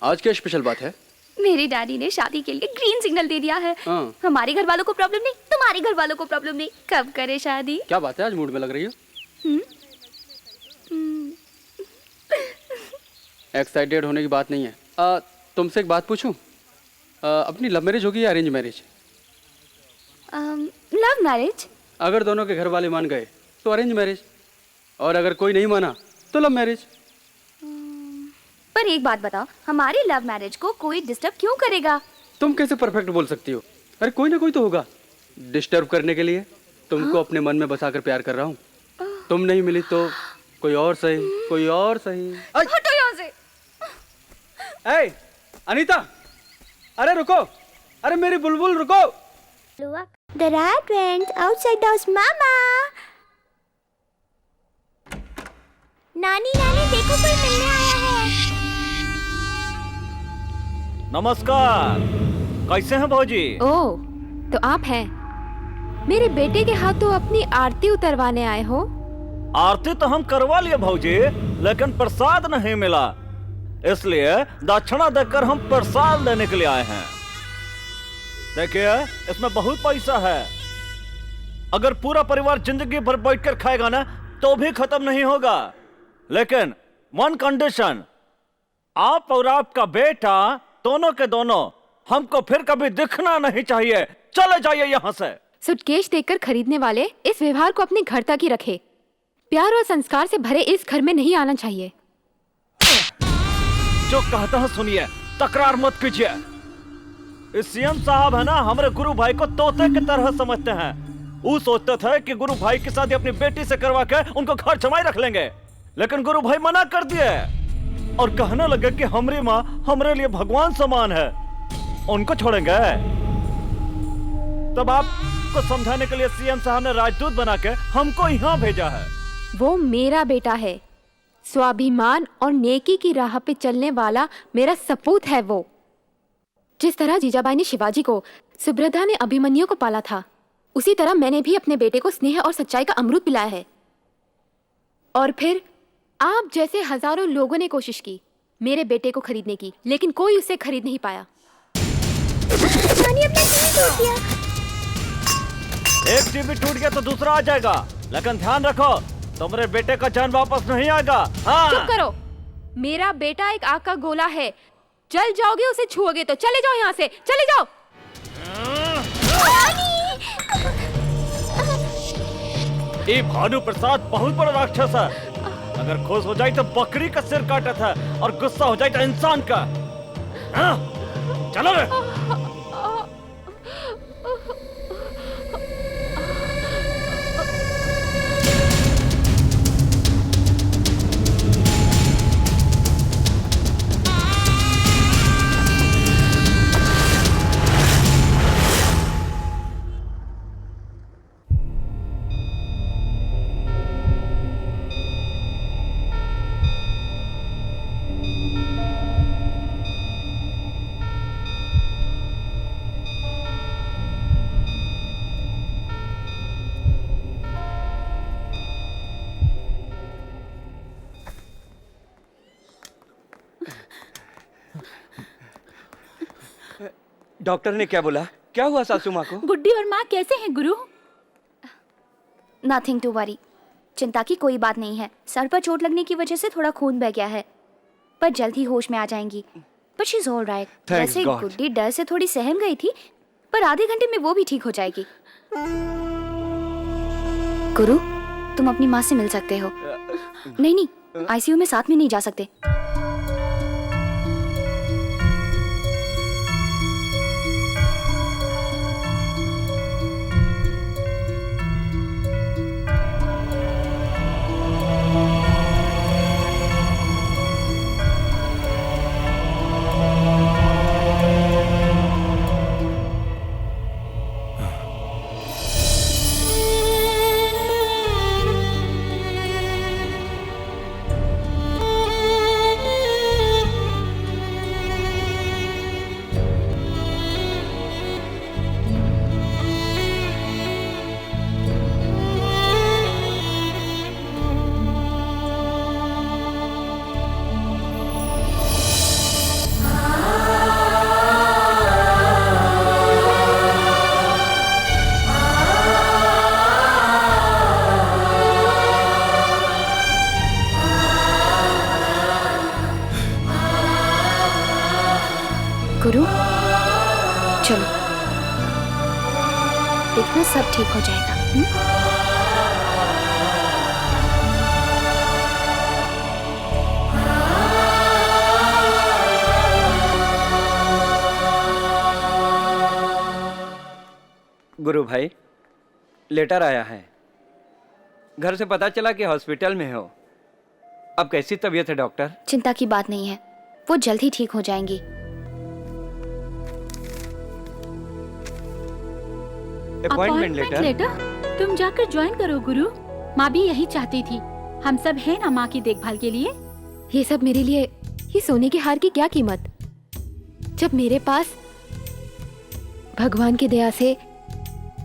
आज क्या स्पेशल बात है? मेरे डैडी ने शादी के लिए ग्रीन सिग्नल दे दिया है। हमारे घर वालों को प्रॉब्लम नहीं, तुम्हारे घर वालों को प्रॉब्लम नहीं। कब करे शादी? क्या बात है, आज मूड में लग रही हो? एक्साइटेड होने की बात नहीं है। तुमसे एक बात पूछूं? अपनी लव मैरिज होगी या अरेंज मैरिज? Love marriage. अगर दोनों के घर वाले मान गए तो अरेंज मैरिज, और अगर कोई नहीं माना तो लव मैरिज। पर एक बात बताओ, हमारी लव मैरिज को कोई डिस्टर्ब क्यों करेगा? तुम कैसे परफेक्ट बोल सकती हो? अरे कोई ना कोई तो होगा डिस्टर्ब करने के लिए। तुमको अपने मन में बसाकर प्यार कर रहा हूँ, तुम नहीं मिली तो कोई और सही, कोई और सही। हटो यहाँ से। ए, अनीता, अरे रुको, अरे मेरी बुलबुल रुको। The rat went outside the house, Mama. नानी नानी देखो कोई मिलने आया है। नमस्कार, कैसे हैं भौजी? ओह, तो आप हैं। मेरे बेटे के हाथों अपनी आरती उतरवाने आए हो? आरती तो हम करवा लिए भौजी, लेकिन प्रसाद नहीं मिला, इसलिए दक्षिणा देकर हम प्रसाद लेने के लिए आए हैं। देखिए, इसमें बहुत पैसा है। अगर पूरा परिवार जिंदगी भर बैठकर खाएगा ना तो भी खत्म नहीं होगा, लेकिन वन कंडीशन, आप और आपका बेटा दोनों के दोनों हमको फिर कभी दिखना नहीं चाहिए। चले जाइए यहाँ से। सूटकेस देकर खरीदने वाले इस व्यवहार को अपने घर तक ही रखे। प्यार और संस्कार से भरे इस घर में नहीं आना चाहिए। जो कहता है सुनिए, तकरार मत कीजिए। इस सीएम साहब है ना, हमारे गुरु भाई को तोते की तरह समझते हैं। वो सोचते थे कि गुरु भाई की शादी अपनी बेटी से करवा के उनको घर जमाई रख लेंगे, लेकिन गुरु भाई मना कर दिए और कहने लगे कि हमारी माँ हमारे लिए भगवान समान है, उनको छोड़ेंगे। तब आपको समझाने के लिए सीएम साहब ने राजदूत बना के हमको यहाँ भेजा है। वो मेरा बेटा है, स्वाभिमान और नेकी की राह पे चलने वाला मेरा सपूत है वो। जिस तरह जीजाबाई ने शिवाजी को, सुभद्रा ने अभिमन्यु को पाला था, उसी तरह मैंने भी अपने बेटे को स्नेह और सच्चाई का अमृत पिलाया है। और फिर आप जैसे हजारों लोगों ने कोशिश की मेरे बेटे को खरीदने की, लेकिन कोई उसे खरीद नहीं पाया। एक टीवी टूट गया तो दूसरा आ जाएगा, लेकिन ध्यान रखो तुम्हारे बेटे का जान वापस नहीं आएगा। हाँ। चुप करो, मेरा बेटा एक आग का गोला है, जल जाओगे उसे छुओगे तो। चले जाओ यहाँ से, चले जाओ। ये भानु प्रसाद बहुत बड़ा राक्षस है। अगर खुश हो जाए तो बकरी का सिर काटा था, और गुस्सा हो जाए तो इंसान का। हाँ? चलो रे। डॉक्टर ने क्या बोला? क्या हुआ सासू माँ को? गुड्डी और माँ कैसे हैं गुरु? नथिंग टू वरी, चिंता की कोई बात नहीं है। सर पर चोट लगने की वजह से थोड़ा खून बह गया है, पर जल्द ही होश में आ जाएंगी। But she is all right. वैसे गुड्डी डर से थोड़ी सहम गई थी, पर आधे घंटे में वो भी ठीक हो जाएगी। गुरु, तुम अपनी माँ से मिल सकते हो। नहीं, आईसीयू में साथ में नहीं जा सकते। सब ठीक हो जाएगा। गुरु भाई, लेटर आया है। घर से पता चला कि हॉस्पिटल में हो। अब कैसी तबीयत है डॉक्टर? चिंता की बात नहीं है, वो जल्द ही ठीक हो जाएंगी। Appointment letter? तुम जाकर ज्वाइन करो गुरु। माँ भी यही चाहती थी। हम सब हैं ना माँ की देखभाल के लिए। ये सब मेरे लिए, ये सोने के हार की क्या कीमत, जब मेरे पास भगवान की दया से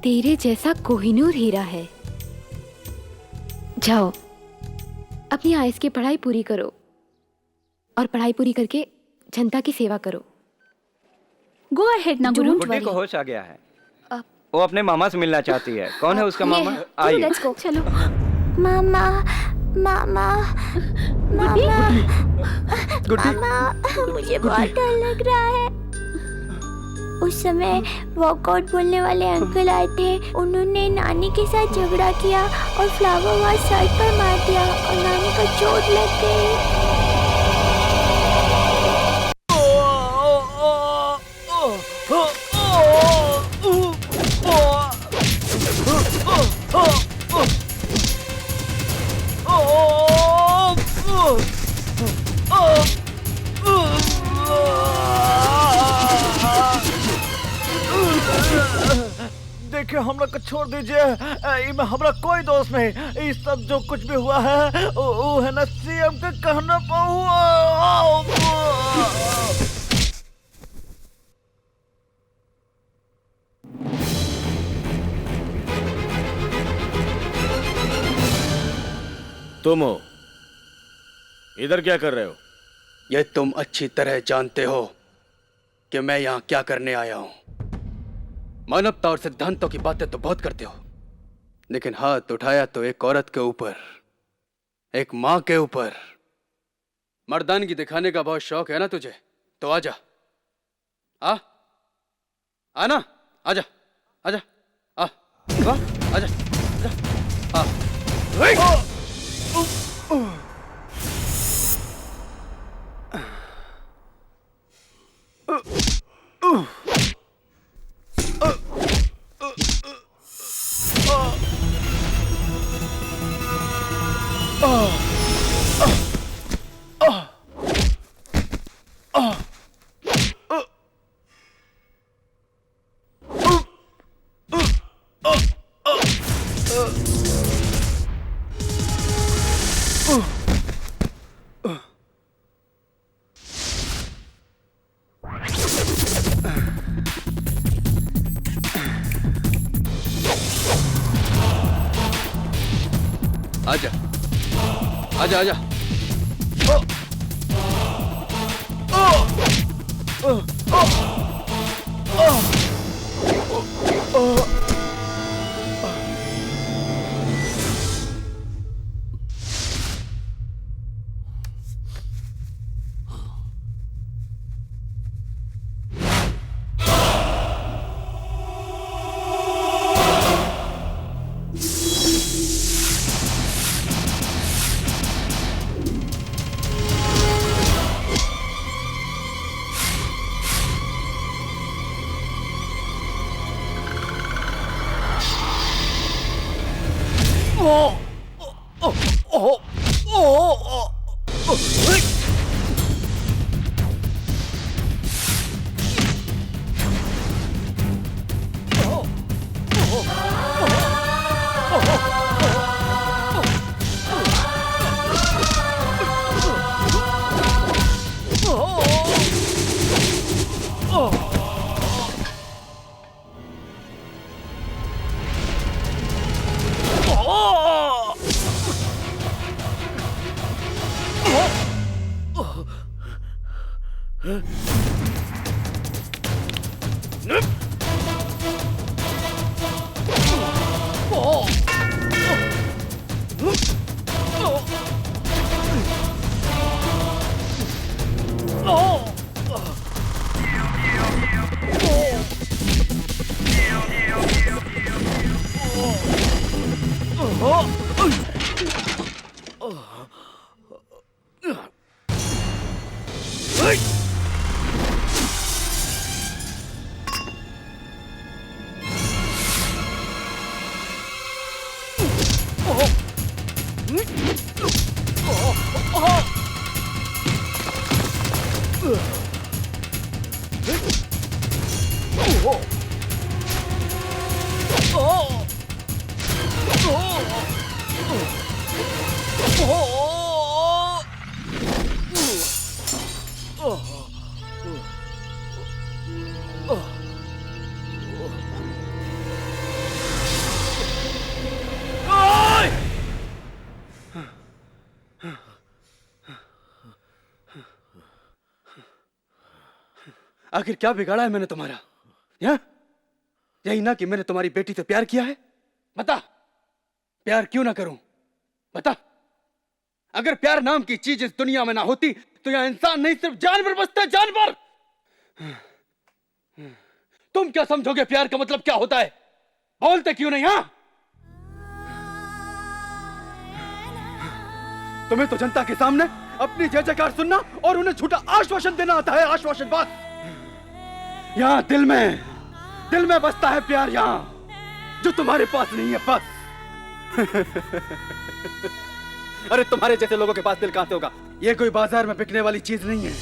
तेरे जैसा कोहिनूर हीरा है। जाओ, अपनी आइस की पढ़ाई पूरी करो और पढ़ाई पूरी करके जनता की सेवा करो। गो अहेड ना गुरु। गुड्डी को होश आ गया है। वो अपने मामा से मिलना चाहती है। कौन है उसका मामा? आइए। Let's go. चलो। मामा मामा मामा मामा, मुझे बहुत डर लग रहा है। उस समय वॉकआउट बोलने वाले अंकल आए थे। उन्होंने नानी के साथ झगड़ा किया और फ्लावर वाज सर पर मार दिया और नानी को चोट लग गई। देखिए, हम लोग को छोड़ दीजिए। इनमें हमारा कोई दोस्त नहीं। इस सब जो कुछ भी हुआ है वो है ना सीएम के कहना पर हुआ। तुम हो इधर क्या कर रहे हो? ये तुम अच्छी तरह जानते हो कि मैं यहाँ क्या करने आया हूँ। मानवता और सिद्धांतों की बातें तो बहुत करते हो, लेकिन हाथ उठाया तो एक औरत के ऊपर, एक माँ के ऊपर। मर्दानगी दिखाने का बहुत शौक है ना तुझे, तो आजा। आना, आजा आजा आजा आजा। आजा आजा आजा। आखिर क्या बिगाड़ा है मैंने तुम्हारा? यही ना कि मैंने तुम्हारी बेटी से प्यार किया है। बता, प्यार क्यों ना करूं? बता, अगर प्यार नाम की चीज इस दुनिया में ना होती तो यहां इंसान नहीं सिर्फ जानवर बसते, जानवर। तुम क्या समझोगे प्यार का मतलब क्या होता है? बोलते क्यों नहीं? तुम्हें तो जनता के सामने अपनी जय जयकार सुनना और उन्हें झूठा आश्वासन देना आता है। आश्वासन बस। यहाँ दिल में बसता है प्यार, यहाँ जो तुम्हारे पास नहीं है बस। अरे तुम्हारे जैसे लोगों के पास दिल कहां से होगा? ये कोई बाजार में बिकने वाली चीज नहीं है।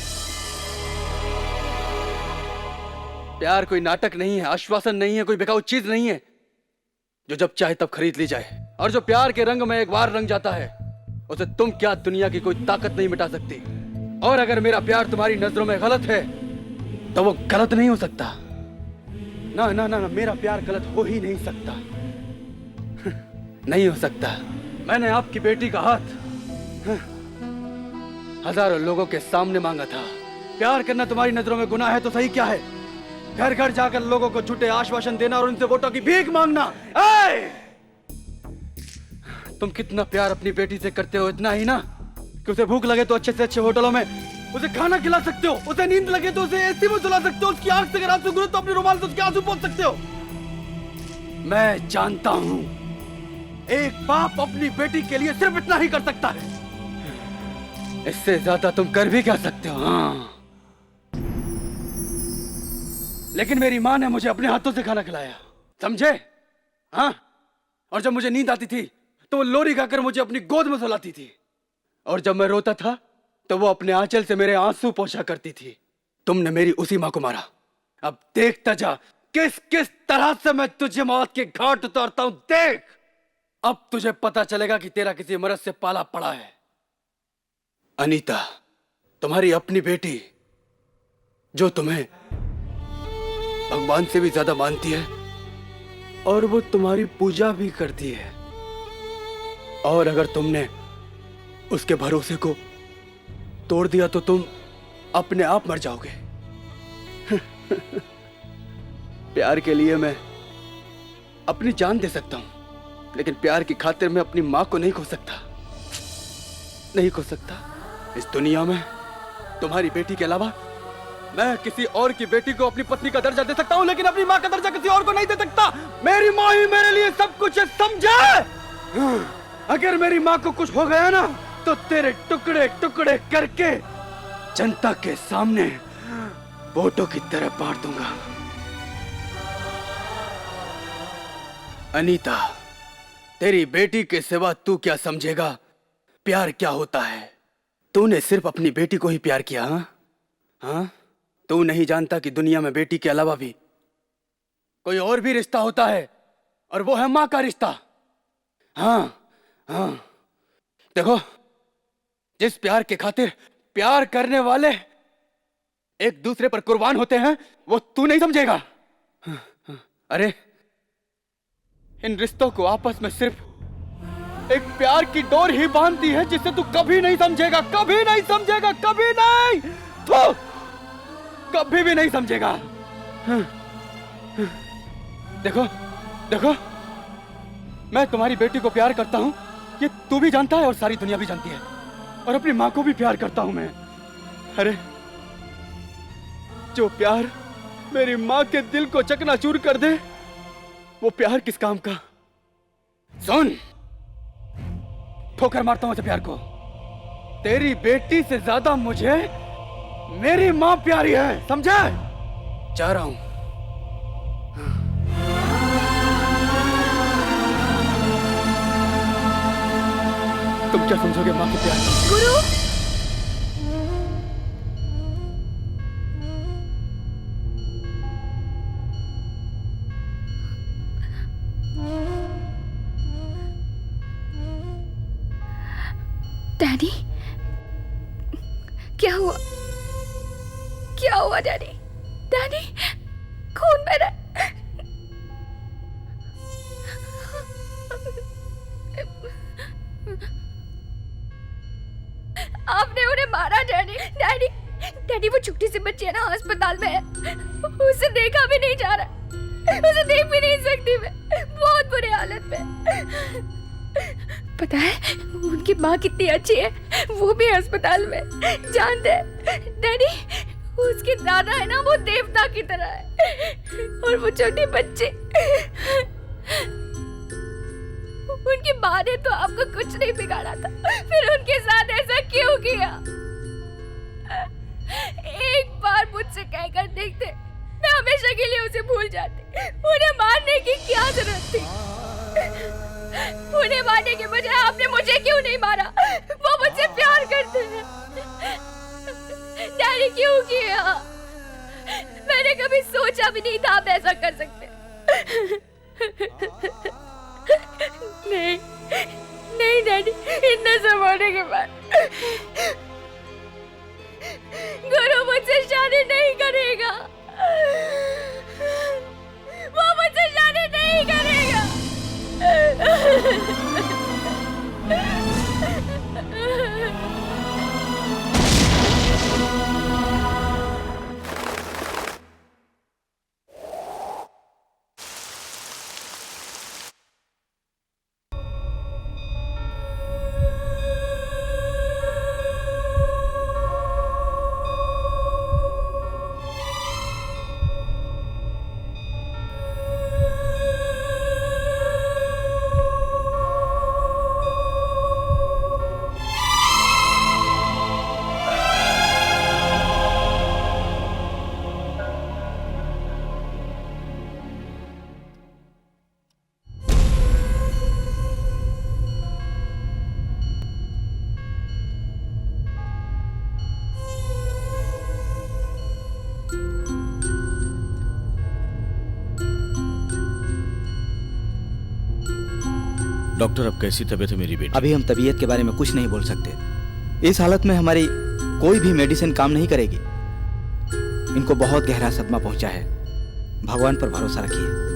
प्यार कोई नाटक नहीं है, आश्वासन नहीं है, कोई बिकाऊ चीज नहीं है जो जब चाहे तब खरीद ली जाए। और जो प्यार के रंग में एक बार रंग जाता है उसे तुम क्या दुनिया की कोई ताकत नहीं मिटा सकती। और अगर मेरा प्यार तुम्हारी नजरों में गलत है तो वो गलत नहीं हो सकता। ना ना ना, ना मेरा प्यार गलत हो ही नहीं सकता। नहीं हो सकता। मैंने आपकी बेटी का हाथ हजारों लोगों के सामने मांगा था। प्यार करना तुम्हारी नजरों में गुनाह है तो सही क्या है? घर घर जाकर लोगों को झूठे आश्वासन देना और उनसे वोटों की भीख मांगना। तुम कितना प्यार अपनी बेटी से करते हो, इतना ही ना कि उसे भूख लगे तो अच्छे से अच्छे होटलों में उसे खाना खिला सकते हो, उसे नींद लगे तो उसे एसी में सुला सकते हो, उसकी आंख से अगर आंसू गिरे तो अपने रुमाल से उसके आंसू पोंछ सकते हो। मैं जानता हूं एक बाप अपनी बेटी के लिए सिर्फ इतना ही कर सकता है। इससे ज्यादा तुम कर भी क्या सकते हो? लेकिन मेरी माँ ने मुझे अपने हाथों से खाना खिलाया, समझे? और जब मुझे नींद आती थी तो वो लोरी खाकर मुझे अपनी गोद में सुलाती थी। और जब मैं रोता था तो वो अपने आंचल से मेरे आंसू पोंछा करती थी। तुमने मेरी उसी माँ को मारा। अब देखता जा किस किस तरह से मैं तुझे मौत के घाट उतारता हूं। देख, अब तुझे पता चलेगा कि तेरा किसी मर्द से पाला पड़ा है। अनीता, तुम्हारी अपनी बेटी जो तुम्हें भगवान से भी ज्यादा मानती है और वो तुम्हारी पूजा भी करती है। और अगर तुमने उसके भरोसे को तोड़ दिया तो तुम अपने आप मर जाओगे। प्यार के लिए मैं अपनी जान दे सकता हूं, लेकिन प्यार की खातिर मैं अपनी मां को नहीं खो सकता। नहीं खो सकता। इस दुनिया में तुम्हारी बेटी के अलावा मैं किसी और की बेटी को अपनी पत्नी का दर्जा दे सकता हूं, लेकिन अपनी मां का दर्जा किसी और को नहीं दे सकता। मेरी मां ही मेरे लिए सब कुछ है, समझे? अगर मेरी मां को कुछ हो गया ना तो तेरे टुकड़े टुकड़े करके जनता के सामने वोटों की तरह बांट दूंगा। अनीता, तेरी बेटी के सिवा तू क्या समझेगा प्यार क्या होता है? तूने सिर्फ अपनी बेटी को ही प्यार किया। हाँ? तू नहीं जानता कि दुनिया में बेटी के अलावा भी कोई और भी रिश्ता होता है, और वो है मां का रिश्ता। हाँ, देखो, जिस प्यार के खातिर प्यार करने वाले एक दूसरे पर कुर्बान होते हैं वो तू नहीं समझेगा। अरे इन रिश्तों को आपस में सिर्फ एक प्यार की डोर ही बांधती है, जिसे तू कभी नहीं समझेगा, कभी नहीं समझेगा, कभी नहीं, तो कभी भी नहीं समझेगा। देखो, मैं तुम्हारी बेटी को प्यार करता हूं, ये तू भी जानता है और सारी दुनिया भी जानती है। और अपनी मां को भी प्यार करता हूं मैं। अरे जो प्यार मेरी मां के दिल को चकनाचूर कर दे, वो प्यार किस काम का? सुन, ठोकर मारता हूँ इसे प्यार को। तेरी बेटी से ज्यादा मुझे मेरी माँ प्यारी है, समझा? जा रहा हूं। तुम क्या समझोगे माँ के प्यार? गुरु, डैडी, क्या हुआ? क्या हुआ डैडी? डैडी, खून बह रहा है। आपने उन्हें मारा डैडी। डैडी, डैडी वो छोटी सी बच्ची है ना, अस्पताल में है, उसे देखा भी नहीं जा रहा, उसे देख भी नहीं सकती मैं, बहुत बुरी हालत में। पता है उनकी माँ कितनी अच्छी है, वो भी अस्पताल में, जानते हैं डैडी? उसके दादा है ना, वो देवता की तरह है, और वो छोटी बच्ची, उनकी माँ ने तो आपको कुछ नहीं बिगाड़ा था, फिर उनके साथ ऐसा क्यों किया? एक बार मुझसे कहकर देखते, मैं हमेशा के लिए उसे भूल जाती। उन्हें मारने की क्या जरूरत थी? उन्हें मारने के बजाय आपने मुझे क्यों नहीं मारा? वो मुझसे प्यार करते हैं। डैडी क्यों किया? मैंने कभी सोचा भी नहीं था आप ऐसा कर सकते। नहीं, नहीं डैडी, इतना सब होने के बाद गुरु मुझसे शादी नहीं करेगा, वो मुझसे शादी नहीं करेगा। डॉक्टर, अब कैसी तबीयत है मेरी बेटी? अभी हम तबीयत के बारे में कुछ नहीं बोल सकते। इस हालत में हमारी कोई भी मेडिसिन काम नहीं करेगी। इनको बहुत गहरा सदमा पहुंचा है, भगवान पर भरोसा रखिए।